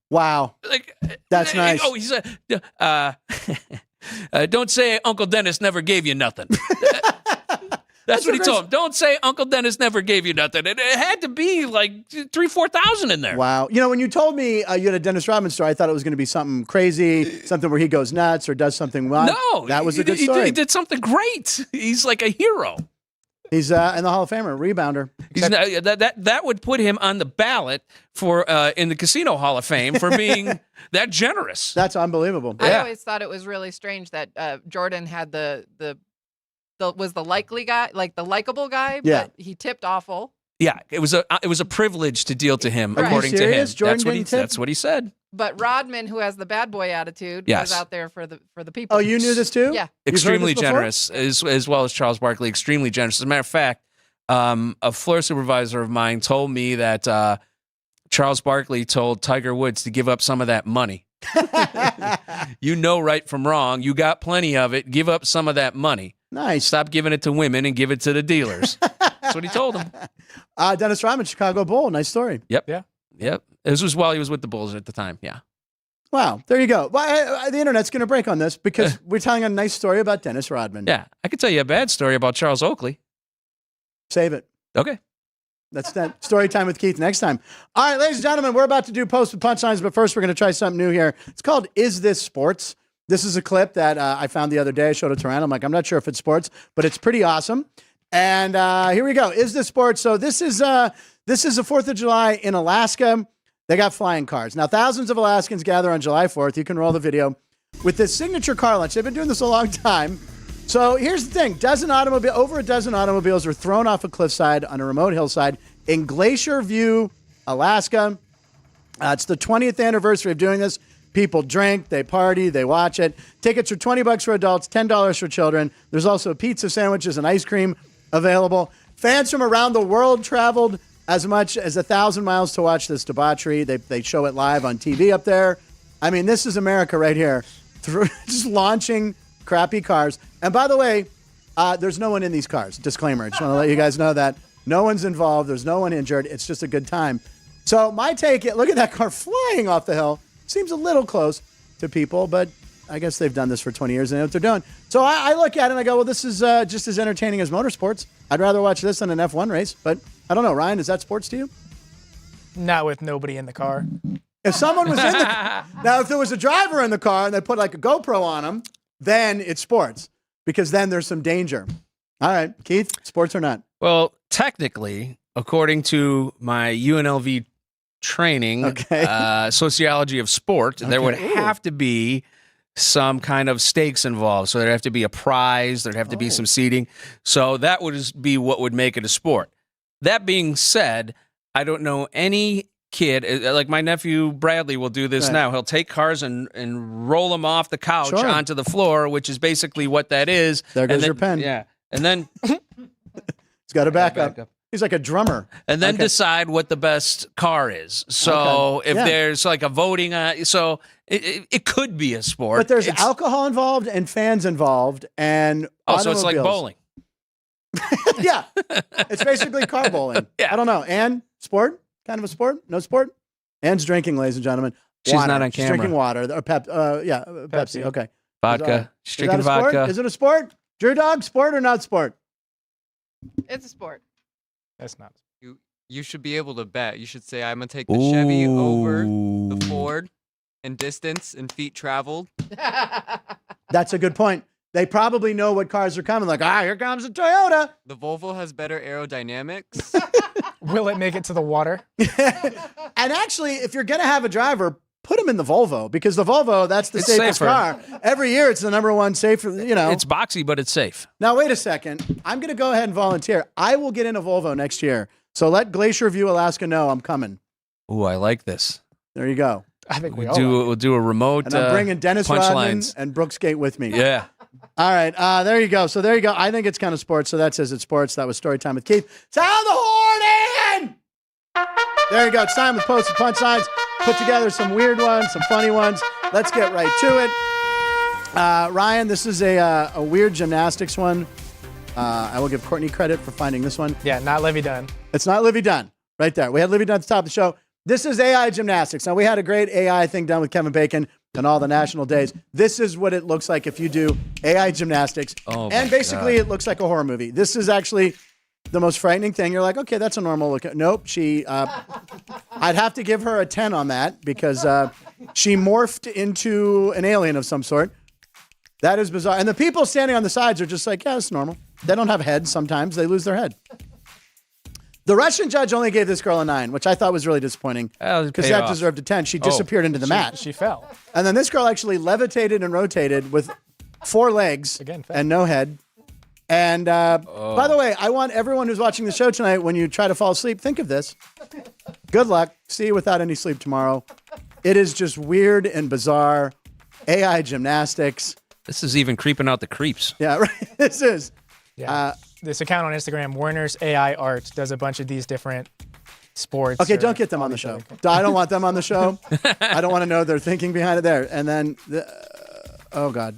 Wow. Like, that's nice. Oh, he said, don't say Uncle Dennis never gave you nothing. That's what he told him. Don't say Uncle Dennis never gave you nothing. It had to be like 3,000-4,000 in there. Wow. You know, when you told me you had a Dennis Rodman story, I thought it was going to be something crazy, something where he goes nuts or does something wrong. No. That was a good story. He did something great. He's like a hero. He's in the Hall of Famer, rebounder. That would put him on the ballot for in the Casino Hall of Fame for being that generous. That's unbelievable. I always thought it was really strange that Jordan had was the likely guy, like the likable guy, but he tipped awful. Yeah, it was a privilege to deal to him, Are according you to him. serious? Jordan That's what he said. But Rodman, who has the bad boy attitude, was out there for the people. Oh, you knew this too? Yeah. Extremely generous, as well as Charles Barkley. Extremely generous. As a matter of fact, a floor supervisor of mine told me that Charles Barkley told Tiger Woods to give up some of that money. You know right from wrong. You got plenty of it. Give up some of that money. Nice. Stop giving it to women and give it to the dealers. That's what he told him. Dennis Rodman, Chicago Bull. Nice story. Yep. Yeah. Yep. This was while he was with the Bulls at the time. Yeah. Wow. There you go. Well, the internet's going to break on this because we're telling a nice story about Dennis Rodman. Yeah. I could tell you a bad story about Charles Oakley. Save it. Okay. That's that story time with Keith next time. All right, ladies and gentlemen, we're about to do Post with Punchlines, but first we're going to try something new here. It's called Is This Sports? This is a clip that I found the other day. I showed it to Ryan. I'm like, I'm not sure if it's sports, but it's pretty awesome. And here we go. Is this sports? So this is the 4th of July in Alaska. They got flying cars. Now, thousands of Alaskans gather on July 4th. You can roll the video with this signature car lunch. They've been doing this a long time. So here's the thing. Over a dozen automobiles were thrown off a cliffside on a remote hillside in Glacier View, Alaska. It's the 20th anniversary of doing this. People drink, they party, they watch it. Tickets are $20 for adults, $10 for children. There's also pizza, sandwiches, and ice cream available. Fans from around the world traveled as much as 1,000 miles to watch this debauchery. They show it live on TV up there. I mean, this is America right here. Just launching crappy cars. And by the way, there's no one in these cars. Disclaimer. I just want to let you guys know that. No one's involved. There's no one injured. It's just a good time. So my take, look at that car flying off the hill. Seems a little close to people, but I guess they've done this for 20 years and they know what they're doing. So I look at it and I go, well, this is just as entertaining as motorsports. I'd rather watch this than an F1 race. But I don't know. Ryan, is that sports to you? Not with nobody in the car. If someone was in the now, if there was a driver in the car and they put like a GoPro on him, then it's sports because then there's some danger. All right, Keith, sports or not? Well, technically, according to my UNLV training, sociology of sport, there would have to be some kind of stakes involved. So there'd have to be a prize. There'd have to be some seating. So that would be what would make it a sport. That being said, I don't know any kid, like my nephew Bradley will do this now. He'll take cars and roll them off the couch onto the floor, which is basically what that is. There goes your pen. Yeah. And then he's got a backup. He's like a drummer. And then decide what the best car is. So if there's like a voting, so it could be a sport. But there's alcohol involved and fans involved and so it's like bowling. Yeah. It's basically car bowling. Yeah. I don't know. And sport? Kind of a sport? No sport? Anne's drinking, ladies and gentlemen. She's not on camera. She's drinking water. Or Pepsi. Okay. Vodka. She's drinking vodka. Is it a sport? Drew Dog, sport or not sport? It's a sport. That's not. You should be able to bet. You should say, I'm going to take the Chevy over the Ford in distance and feet traveled. That's a good point. They probably know what cars are coming. Like, here comes a Toyota. The Volvo has better aerodynamics. Will it make it to the water? And actually, if you're going to have a driver, put him in the Volvo because the Volvo, that's the safest car. Every year, it's the number one safe, It's boxy, but it's safe. Now, wait a second. I'm going to go ahead and volunteer. I will get in a Volvo next year. So let Glacier View, Alaska know I'm coming. Ooh, I like this. There you go. I think we'll do a remote. And I'm bringing Dennis Rodman punchlines and Brooks Gate with me. Yeah. All right, there you go. So there you go. I think it's kind of sports, so that says it's sports. That was Story Time with Keith. Sound the horn in! There you go. It's time with Post and Punchlines. Put together some weird ones, some funny ones. Let's get right to it. Ryan, this is a weird gymnastics one. I will give Courtney credit for finding this one. Yeah, not Livvy Dunne. It's not Livvy Dunne. Right there. We had Livvy Dunne at the top of the show. This is AI gymnastics. Now, we had a great AI thing done with Kevin Bacon on all the national days. This is what it looks like if you do AI gymnastics. Oh, and basically, it looks like a horror movie. This is actually the most frightening thing. You're like, okay, that's a normal look. Nope. I'd have to give her a 10 on that because she morphed into an alien of some sort. That is bizarre. And the people standing on the sides are just like, yeah, it's normal. They don't have heads sometimes. They lose their head. The Russian judge only gave this girl a 9, which I thought was really disappointing because that deserved a 10. She disappeared into the mat. She fell. And then this girl actually levitated and rotated with 4 legs and no head. And by the way, I want everyone who's watching the show tonight, when you try to fall asleep, think of this. Good luck. See you without any sleep tomorrow. It is just weird and bizarre. AI gymnastics. This is even creeping out the creeps. Yeah, right. This is. Yeah. This account on Instagram, Werner's AI Art, does a bunch of these different sports. Okay, don't get them on the show. I don't want them on the show. I don't want to know their thinking behind it there. And then, oh, God.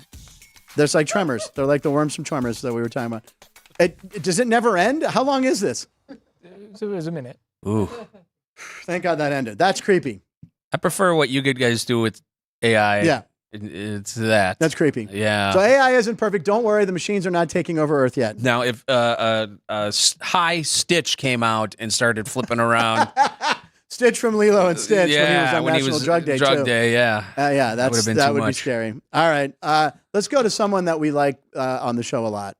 There's like Tremors. They're like the worms from Tremors that we were talking about. Does it never end? How long is this? It was a minute. Ooh. Thank God that ended. That's creepy. I prefer what you good guys do with AI. Yeah. It's that. That's creepy. Yeah. So AI isn't perfect. Don't worry. The machines are not taking over Earth yet. Now, if High Stitch came out and started flipping around. Stitch from Lilo and Stitch when he was on National Drug Day, Drug too. Day, yeah. Yeah, that would be much. scary. All right. Let's go to someone that we like on the show a lot.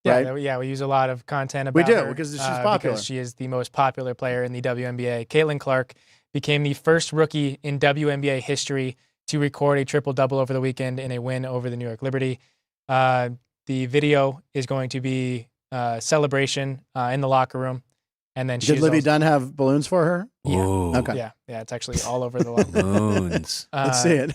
Yeah, right? we use a lot of content about We do, her, because she's popular. Because she is the most popular player in the WNBA. Caitlin Clark became the first rookie in WNBA history to record a triple-double over the weekend in a win over the New York Liberty. The video is going to be a celebration in the locker room. And then Did Livvy Dunne have balloons for her? Yeah. Ooh. Okay. Yeah, it's actually all over the locker room. Balloons. Let's see it.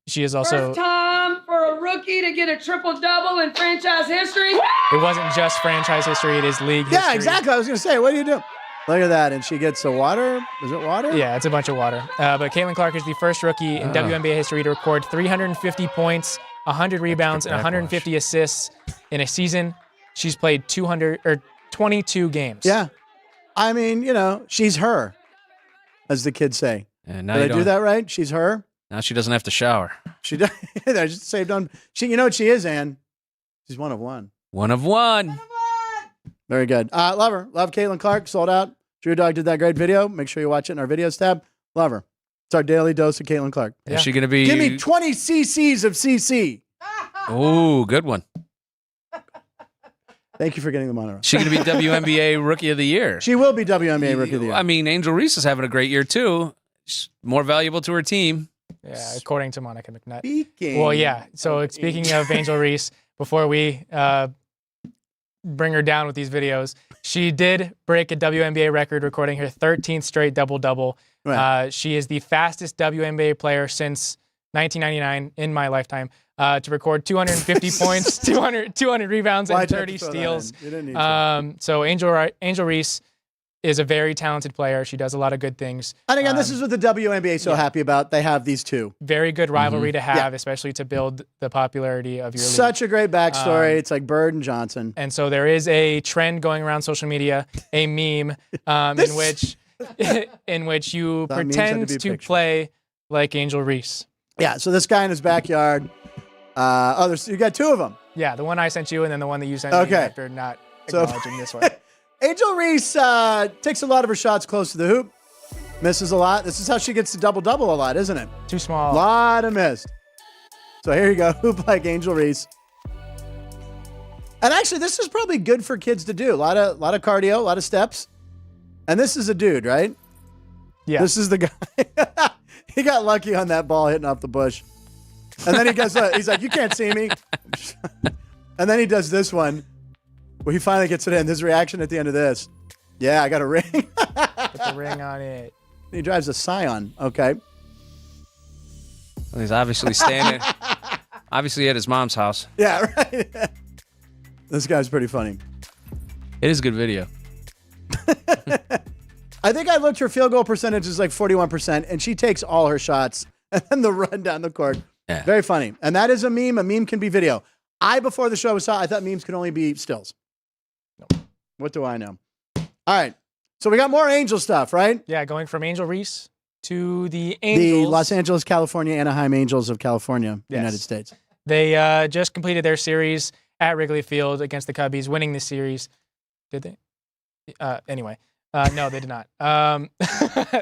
She is also... First time for a rookie to get a triple-double in franchise history. It wasn't just franchise history, it is league history. Yeah, exactly. I was going to say, what do you do? Look at that. And she gets a water. Is it water? Yeah, it's a bunch of water. But Caitlin Clark is the first rookie in WNBA history to record 350 points, 100 rebounds, and 150 assists in a season. She's played 22 games. Yeah. I mean, she's her, as the kids say. And Did I do that right? She's her? Now she doesn't have to shower. She does. I just saved on. You know what she is, Ann? She's one of one. One of one. Very good. Love her. Love Caitlin Clark. Sold out. Drew Dog did that great video. Make sure you watch it in our videos tab. Love her. It's our daily dose of Caitlin Clark. Is she going to be... Give me 20 cc's of CC. Oh, good one. Thank you for getting them on her. She going to be WNBA Rookie of the Year. She will be WNBA Rookie of the Year. I mean, Angel Reese is having a great year, too. She's more valuable to her team. Yeah, according to Monica McNutt. Speaking. Well, yeah. So speaking of Angel Reese, before we bring her down with these videos, she did break a WNBA record, recording her 13th straight double-double. Right. She is the fastest WNBA player since 1999 in my lifetime to record 250 points, 200 rebounds, and 30 steals. So Angel Reese is a very talented player. She does a lot of good things. And again, this is what the WNBA is so happy about. They have these two. Very good rivalry to have, especially to build the popularity of your league. Such a great backstory. It's like Bird and Johnson. And so there is a trend going around social media, a meme in which you pretend to play like Angel Reese. Yeah, so this guy in his backyard. You got 2 of them. Yeah, the one I sent you and then the one that you sent me after not acknowledging this one. Angel Reese takes a lot of her shots close to the hoop, misses a lot. This is how she gets to double-double a lot, isn't it? Too small. A lot of missed. So here you go, hoop like Angel Reese. And actually, this is probably good for kids to do. A lot of cardio, a lot of steps. And this is a dude, right? Yeah. This is the guy. He got lucky on that ball hitting off the bush. And then he goes, he's like, you can't see me. And then he does this one where he finally gets it in. His reaction at the end of this. Yeah, I got a ring. Put the ring on it. He drives a Scion. Okay. Well, he's obviously standing Obviously at his mom's house. Yeah, right. This guy's pretty funny. It is a good video. I think I looked, her field goal percentage is like 41%, and she takes all her shots and then the run down the court. Yeah. Very funny. And that is a meme. A meme can be video. Before the show was saw, I thought memes could only be stills. No. What do I know? All right. So we got more Angel stuff, right? Yeah, going from Angel Reese to the Angels. The Los Angeles, California, Anaheim Angels of California, United States. They just completed their series at Wrigley Field against the Cubbies, winning the series. Did they? Anyway. No, they did not.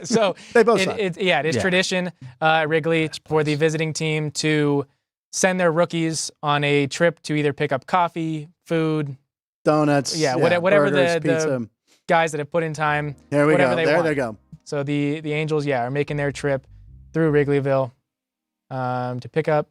So they both it is tradition at Wrigley for the visiting team to send their rookies on a trip to either pick up coffee, food, donuts, whatever burgers, the guys that have put in time. There we whatever go. They want. They go. So the Angels, are making their trip through Wrigleyville to pick up.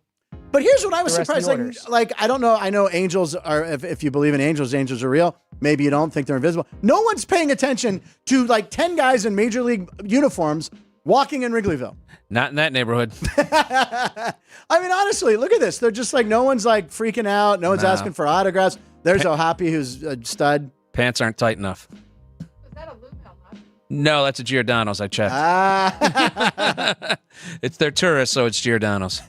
But here's what I was surprised. Like I don't know. I know angels are. If you believe in angels, angels are real. Maybe you don't think they're invisible. No one's paying attention to like 10 guys in major league uniforms walking in Wrigleyville. Not in that neighborhood. I mean, honestly, look at this. They're just like, no one's like freaking out. No one's asking for autographs. There's O'Hoppy, who's a stud. Pants aren't tight enough. Was that a Lou Malnati? No, that's a Giordano's. I checked. It's their tourists, so it's Giordano's.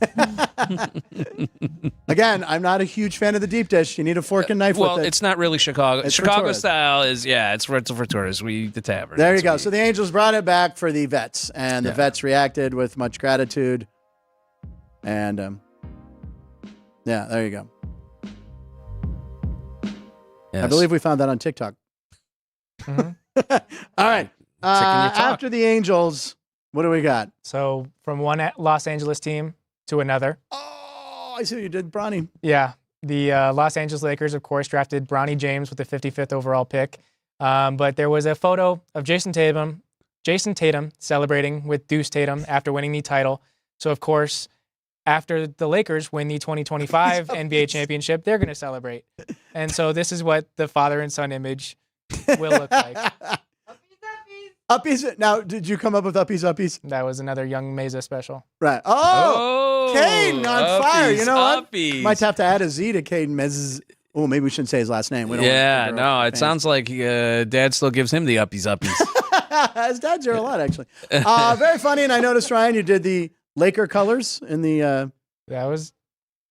Again, I'm not a huge fan of the deep dish. You need a fork and knife with it. Well, it's not really Chicago. It's Chicago style is, it's for tourists. We eat the tavern. There you go. So the Angels brought it back for the vets, and the vets reacted with much gratitude. And, there you go. Yes. I believe we found that on TikTok. Mm-hmm. All right. After the Angels, what do we got? So from one Los Angeles team to another. Oh, I see what you did, Bronny. Yeah. The Los Angeles Lakers, of course, drafted Bronny James with the 55th overall pick. But there was a photo of Jason Tatum celebrating with Deuce Tatum after winning the title. So, of course, after the Lakers win the 2025 NBA championship, they're going to celebrate. And so this is what the father and son image will look like. Uppies. Now, did you come up with Uppies? That was another Young Mesa special. Right. Oh, Caden on fire. You know what? Uppies. Might have to add a Z to Caden Mez's. Oh, maybe we shouldn't say his last name. We don't it sounds like Dad still gives him the uppies. His dad's here a lot, actually. Very funny, and I noticed, Ryan, you did the Laker colors in the... That was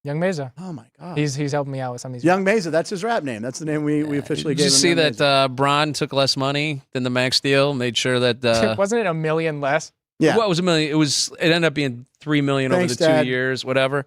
Young Mesa. Oh, my God. He's helping me out with some of these. Young Mesa, that's his rap name. That's the name we officially gave him. Did you see that Bron took less money than the max deal? Made sure that... Wasn't it $1 million less? Yeah. Well, it was $1 million. It ended up being $3 million over the 2 years, whatever.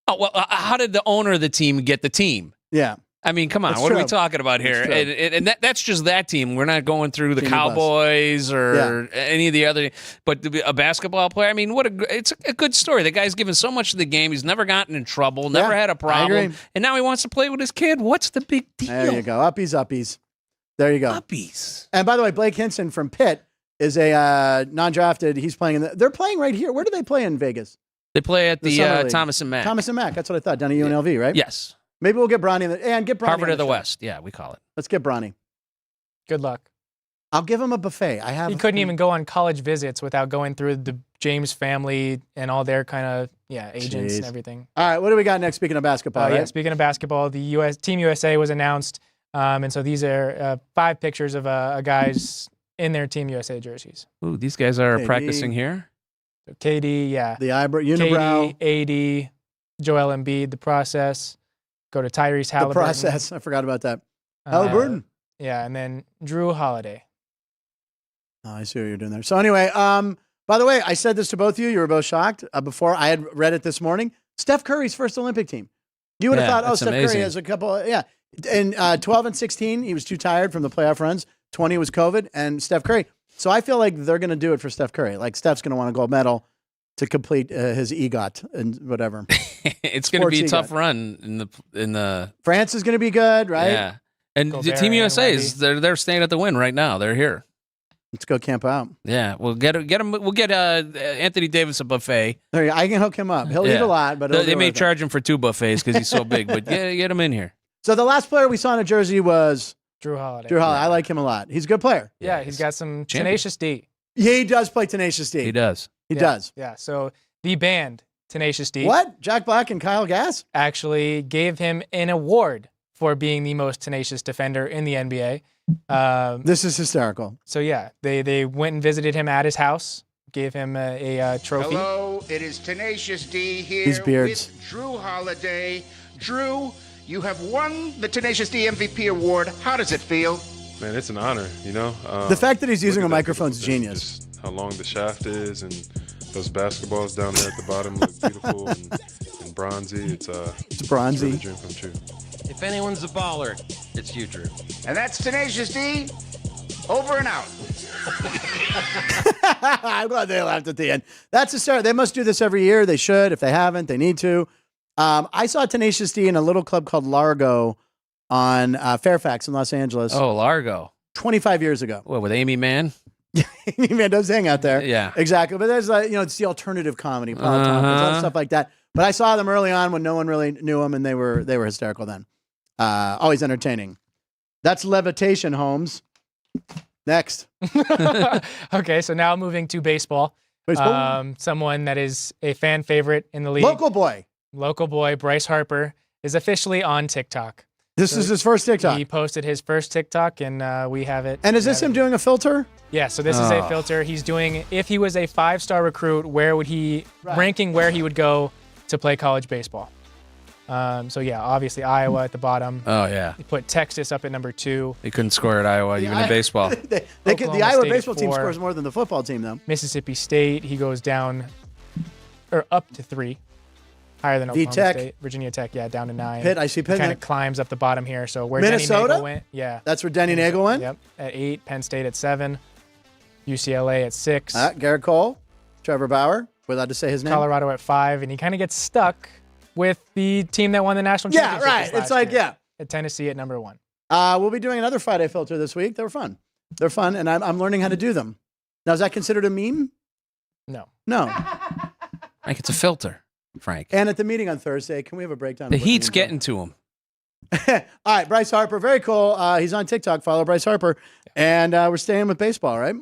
Oh, well, how did the owner of the team get the team? Yeah. I mean, come on. What are we talking about here? And that's just that team. We're not going through the Cowboys or any of the other. But a basketball player, I mean, it's a good story. The guy's given so much to the game. He's never gotten in trouble, never had a problem. And now he wants to play with his kid. What's the big deal? There you go. Uppies. There you go. Uppies. And by the way, Blake Hinson from Pitt is a non-drafted. He's playing they're playing right here. Where do they play in Vegas? They play at the Thomas and Mack. Thomas and Mack. That's what I thought. Down at UNLV, right? Yes. Maybe we'll get Bronny and get Bronny. Harvard of the West. Yeah, we call it. Let's get Bronny. Good luck. I'll give him a buffet. He couldn't even go on college visits without going through the James family and all their kind of agents and everything. All right, what do we got next? Speaking of basketball, right? Yeah. Speaking of basketball, the Team USA was announced, and so these are 5 pictures of guys in their Team USA jerseys. Ooh, these guys are practicing here. So KD, the eyebrow, unibrow, KD, AD, Joel Embiid, the process. Go to Tyrese Halliburton. The process. I forgot about that. Halliburton. Yeah, and then Drew Holiday. Oh, I see what you're doing there. So anyway, by the way, I said this to both of you. You were both shocked before. I had read it this morning. Steph Curry's first Olympic team. You would have thought, Steph Curry has a couple. In 12 and 16, he was too tired from the playoff runs. 20 was COVID, and Steph Curry. So I feel like they're going to do it for Steph Curry. Like Steph's going to want a gold medal to complete his EGOT and whatever. It's going to be a tough run in the. France is going to be good, right? Yeah, and the Team USA they're staying at the win right now. They're here. Let's go camp out. Yeah, we'll get him. We'll get Anthony Davis a buffet. There you go. I can hook him up. He'll eat a lot, but they may charge him for 2 buffets because he's so big. But get him in here. So the last player we saw in a jersey was Drew Holiday. Drew Holiday. I like him a lot. He's a good player. Yeah, he's got some tenacious D. Yeah, he does play tenacious D. He does. He does. Yeah. So the band Tenacious D. What? Jack Black and Kyle Gass? Actually gave him an award for being the most tenacious defender in the NBA. This is hysterical. So yeah, they went and visited him at his house, gave him a trophy. Hello, it is Tenacious D here These beards. with Drew Holiday. Drew, you have won the Tenacious D MVP award. How does it feel? Man, it's an honor, you know. The fact that he's using look a at that microphone is beautiful thing, genius. just how long the shaft is, and those basketballs down there at the bottom look beautiful and bronzy. It's bronzy. really a dream come true. If anyone's a baller, it's you, Drew. And that's Tenacious D. Over and out. I'm glad they laughed at the end. That's the start. They must do this every year. They should. If they haven't, they need to. I saw Tenacious D in a little club called Largo on Fairfax in Los Angeles. Oh, Largo. 25 years ago. What, with Amy Mann? Amy Mann does hang out there. Yeah. Exactly. But there's it's the alternative comedy, Paul Thompson, a lot of stuff like that. But I saw them early on when no one really knew them, and they were hysterical then. Always entertaining. That's Levitation, Holmes. Next. Okay, so now moving to baseball. Someone that is a fan favorite in the league. Local boy, Bryce Harper, is officially on TikTok. This is his first TikTok. He posted his first TikTok, and we have it. And is this him doing a filter? Yeah, so this is a filter. He's doing, if he was a 5-star recruit, where would he, ranking where he would go to play college baseball. So yeah, obviously Iowa at the bottom. Oh yeah. He put Texas up at number 2. They couldn't score at Iowa, even in baseball. The Iowa baseball team scores more than the football team, though. Mississippi State, he goes down, or up to 3. Higher than Oklahoma State. Virginia Tech, yeah, down to 9. Pitt, I see Pitt. Kind of climbs up the bottom here. So where Minnesota? Denny Nagel went. Yeah. That's where Denny Nagel went? Yep. At 8. Penn State at 7. UCLA at 6. Garrett Cole. Trevor Bauer. We're allowed to say his name. Colorado at 5. And he kind of gets stuck with the team that won the national championship. Yeah, right. It's like, at Tennessee at number 1. We'll be doing another Friday filter this week. They were fun. They're fun, and I'm learning how to do them. Now, is that considered a meme? No. Like it's a filter, Frank. And at the meeting on Thursday, can we have a breakdown? The heat's getting to him. All right, Bryce Harper, very cool. He's on TikTok. Follow Bryce Harper, and we're staying with baseball, right?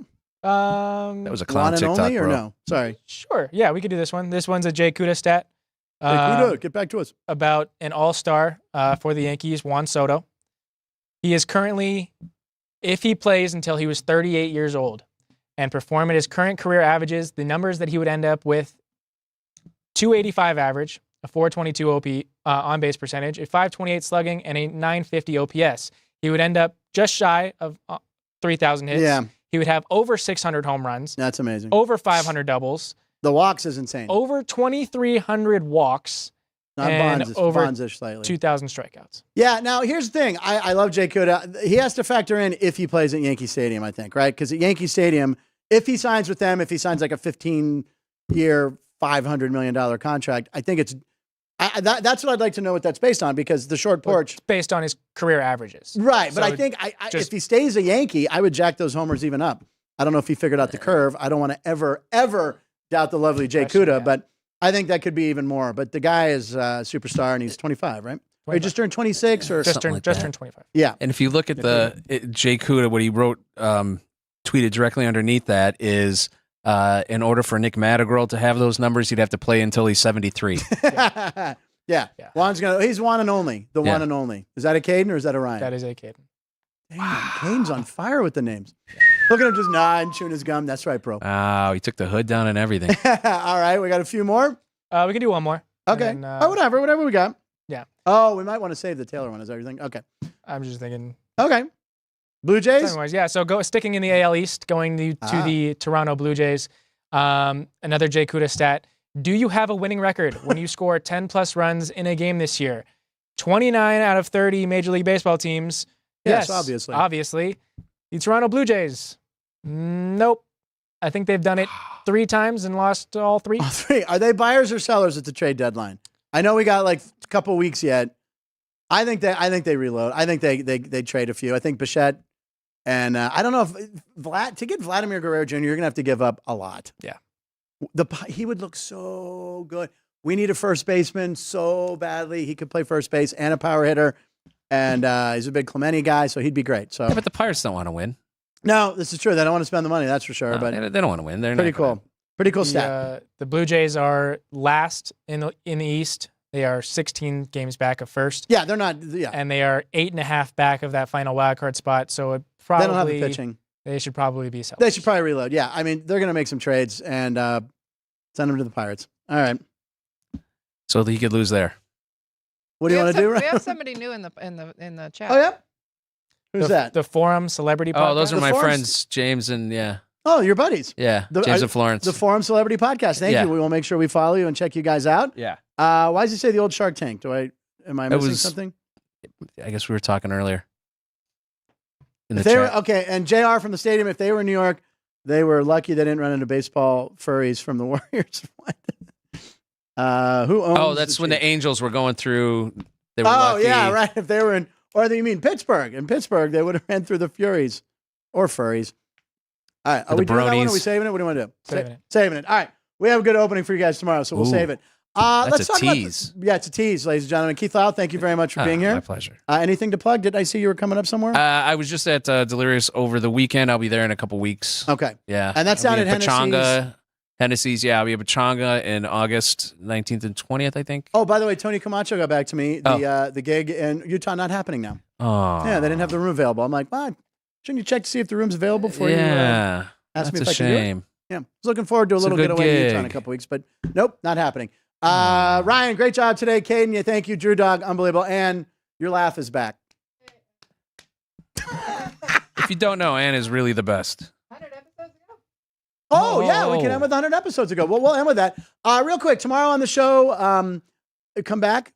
That was a clown one and TikTok, only, or bro. no? Sorry. Sure. Yeah, we could do this one. This one's a Jay Kuda stat. Jay Kuda, get back to us. About an all-star for the Yankees, Juan Soto. He is currently, if he plays until he was 38 years old and perform at his current career averages, the numbers that he would end up with, 285 average, a 422 OP on-base percentage, a 528 slugging, and a 950 OPS. He would end up just shy of 3,000 hits. Yeah. He would have over 600 home runs. That's amazing. Over 500 doubles. The walks is insane. Over 2,300 walks. Not and Bonds, over Bonds-ish slightly. 2,000 strikeouts. Yeah, now here's the thing. I love Jay Kuda. He has to factor in if he plays at Yankee Stadium, I think, right? Because at Yankee Stadium, if he signs with them, if he signs like a 15-year, $500 million contract, I think it's that's what I'd like to know what that's based on, because the short porch. It's based on his career averages. Right, but So I think if he stays a Yankee, I would jack those homers even up. I don't know if he figured out the curve. I don't want to ever doubt the lovely Jay Kuda, but I think that could be even more. But the guy is a superstar, and he's 25, right? Or he just turned 26 or Just something. turned 25. Yeah. And if you look at Jay Kuda, what he wrote, tweeted directly underneath that is, in order for Nick Madrigal to have those numbers, he'd have to play until he's 73. Yeah. He's one and only. The one and only. Is that a Caden or is that a Ryan? That is a Caden. Damn, Caden's on fire with the names. Look at him just nodding, chewing his gum. That's right, bro. Oh, he took the hood down and everything. All right, we got a few more. We can do one more. Okay. And then, whatever we got. Yeah. Oh, we might want to save the Taylor one. Is that what you're thinking? Okay. I'm just thinking. Okay. Blue Jays? Yeah, so sticking in the AL East, going to the Toronto Blue Jays. Another Jay Kuda stat. Do you have a winning record when you score 10-plus runs in a game this year? 29 out of 30 Major League Baseball teams. Yes, obviously. obviously. The Toronto Blue Jays. Nope. I think they've done it 3 times and lost all 3. All 3. Are they buyers or sellers at the trade deadline? I know we got like a couple weeks yet. I think they reload. I think they trade a few. I think Bichette and I don't know if to get Vladimir Guerrero Jr., you're gonna have to give up a lot. Yeah. He would look so good. We need a first baseman so badly. He could play first base and a power hitter. And he's a big Clemente guy, so he'd be great. So, Yeah, but the Pirates don't want to win. no, this is true. They don't want to spend the money, that's for sure. No, but they don't want to win. They're pretty not gonna- cool. Pretty cool stat. The Blue Jays are last in the East. They are 16 games back of first. Yeah, they're not. Yeah, and they are 8.5 back of that final wild card spot. So it probably they don't have the pitching. They should probably be sellers. They should probably reload. Yeah, I mean they're going to make some trades and send them to the Pirates. All right. So he could lose there. What do you want to do? We have somebody new in the chat. Oh yeah. Who's that? The Forum Celebrity Podcast. Oh, those are my friends, James and Oh, your buddies. Yeah, James and Florence. The Forum Celebrity Podcast. Thank you. We will make sure we follow you and check you guys out. Yeah. Why does he say the old Shark Tank? Am I missing something? I guess we were talking earlier. Okay, and JR from the stadium, if they were in New York, they were lucky they didn't run into baseball furries from the Warriors. Who owns Oh, that's when the Angels were going through. They were oh, lucky. yeah, right. If they were in, or you mean Pittsburgh. In Pittsburgh, they would have ran through the Furies or furries. All right. Are we doing that one? Are we saving it? What do you want to do? Saving it. All right. We have a good opening for you guys tomorrow, so we'll save it. Let's talk tease. Yeah, it's a tease, ladies and gentlemen. Keith Lyle, thank you very much for being here. My pleasure. Anything to plug? Did I see you were coming up somewhere? I was just at Delirious over the weekend. I'll be there in a couple weeks. Okay. Yeah. And that's down at Hennessy's. Yeah, I'll be at Pachanga in August 19th and 20th, I think. Oh, by the way, Tony Camacho got back to me. The gig in Utah not happening now. Oh. Yeah, they didn't have the room available. I'm like, well, shouldn't you check to see if the room's available for you? Yeah. Ask me if That's I a can do it. shame. Yeah. I was looking forward to a little getaway in Utah in a couple weeks, but nope, not happening. Ryan, great job today. Caden, thank you. Drew Dog, unbelievable. And your laugh is back. If you don't know, Ann is really the best. Oh, yeah, we can end with 100 episodes ago. Well, we'll end with that. Real quick, tomorrow on the show, come back.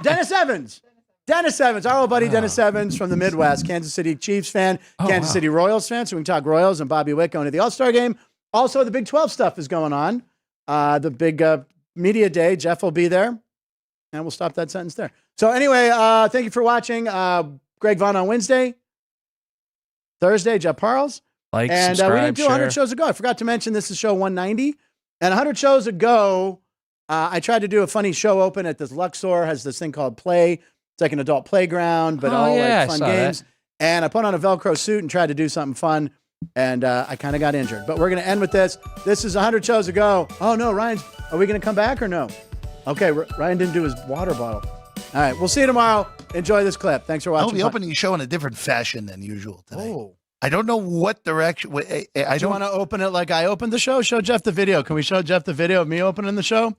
Dennis Evans. Dennis Evans, our old buddy Dennis Evans from the Midwest, Kansas City Chiefs fan, Kansas City Royals fan, so we can talk Royals and Bobby Witt going to the All-Star game. Also, the Big 12 stuff is going on. The big media day, Jeff will be there, and we'll stop that sentence there. So anyway, thank you for watching. Greg Vaughn on Wednesday. Thursday, Jeff Parles. And we didn't do 100 shows ago. I forgot to mention this is show 190. And 100 shows ago, I tried to do a funny show open at this Luxor, has this thing called Play. It's like an adult playground, but like fun games. That. And I put on a Velcro suit and tried to do something fun, and I kind of got injured. But we're going to end with this. This is 100 shows ago. Oh, no, are we going to come back or no? Okay, Ryan didn't do his water bottle. All right, we'll see you tomorrow. Enjoy this clip. Thanks for watching. I'll be opening the show in a different fashion than usual today. Oh. I don't know what direction. Do you want to open it like I opened the show? Show Jeff the video. Can we show Jeff the video of me opening the show?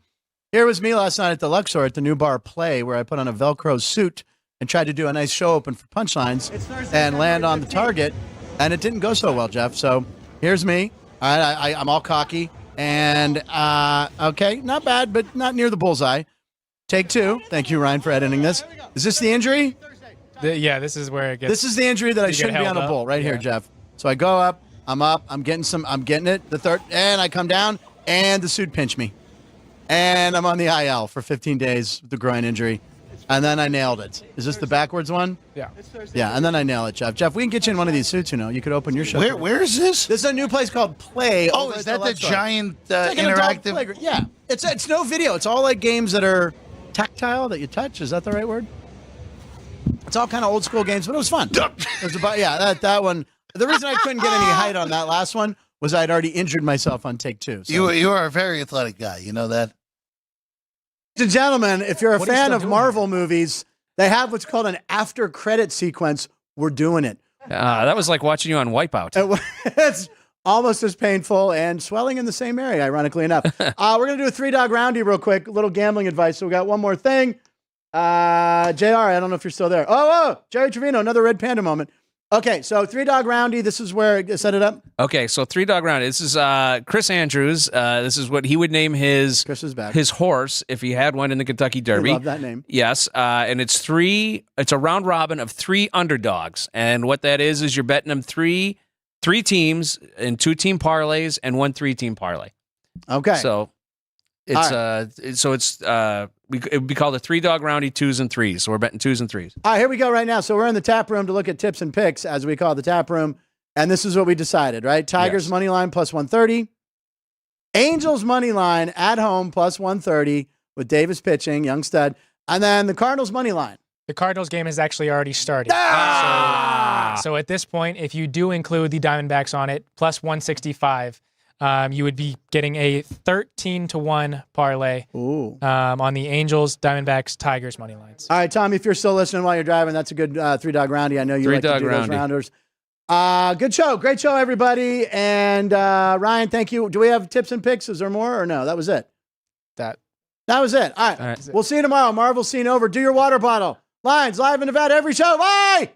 Here was me last night at the Luxor at the new bar Play, where I put on a Velcro suit and tried to do a nice show open for punchlines and land on the target, and it didn't go so well, Jeff. So here's me. All right, I'm all cocky, and okay, not bad, but not near the bullseye. Take two. Thank you, Ryan, for editing this. Is this the injury? Yeah, this is where it gets. This is the injury that I shouldn't be on a bull right here, Jeff. So I go up, I'm getting it, the third, and I come down, and the suit pinched me. And I'm on the IL for 15 days with the groin injury. And then I nailed it. Is this the backwards one? Yeah. Yeah, and then I nail it, Jeff. Jeff, we can get you in one of these suits, You could open your show. Where is this? This is a new place called Play. Oh, is that the giant like interactive? Yeah. It's no video. It's all like games that are tactile that you touch. Is that the right word? It's all kind of old school games, but it was fun. It was about, that one. The reason I couldn't get any height on that last one was I'd already injured myself on take two. So. You are a very athletic guy. You know that? Ladies and gentlemen, if you're a fan of Marvel movies, they have what's called an after credit sequence. We're doing it. That was like watching you on Wipeout. It's almost as painful and swelling in the same area, ironically enough. We're going to do a 3-dog roundy real quick, a little gambling advice. So we got one more thing. JR, I don't know if you're still there. Oh, Jerry Trevino, another Red Panda moment. Okay, so 3-dog roundy. This is where I set it up. Okay, so 3-dog roundy. This is Chris Andrews. This is what he would name his horse if he had one in the Kentucky Derby. I love that name. Yes, and it's a round robin of 3 underdogs, and what that is you're betting them three teams in 2-team parlays and 1 3-team parlay. Okay, so it's it would be called a 3-dog roundy 2s and 3s. So we're betting 2s and 3s. All right, here we go right now. So we're in the tap room to look at tips and picks, as we call the tap room. And this is what we decided, right? Tigers money line plus 130. Angels money line at home plus 130 with Davis pitching, young stud. And then the Cardinals money line. The Cardinals game has actually already started. So at this point, if you do include the Diamondbacks on it, plus 165. you would be getting a 13-1 parlay on the Angels, Diamondbacks, Tigers money lines. All right, Tommy, if you're still listening while you're driving, that's a good three-dog roundy. I know you like to do those rounders. Good show. Great show, everybody. And Ryan, thank you. Do we have tips and picks? Is there more or no? That was it. That was it. All right. We'll see you tomorrow. Marvel scene over. Do your water bottle. Lines live in Nevada every show. Bye!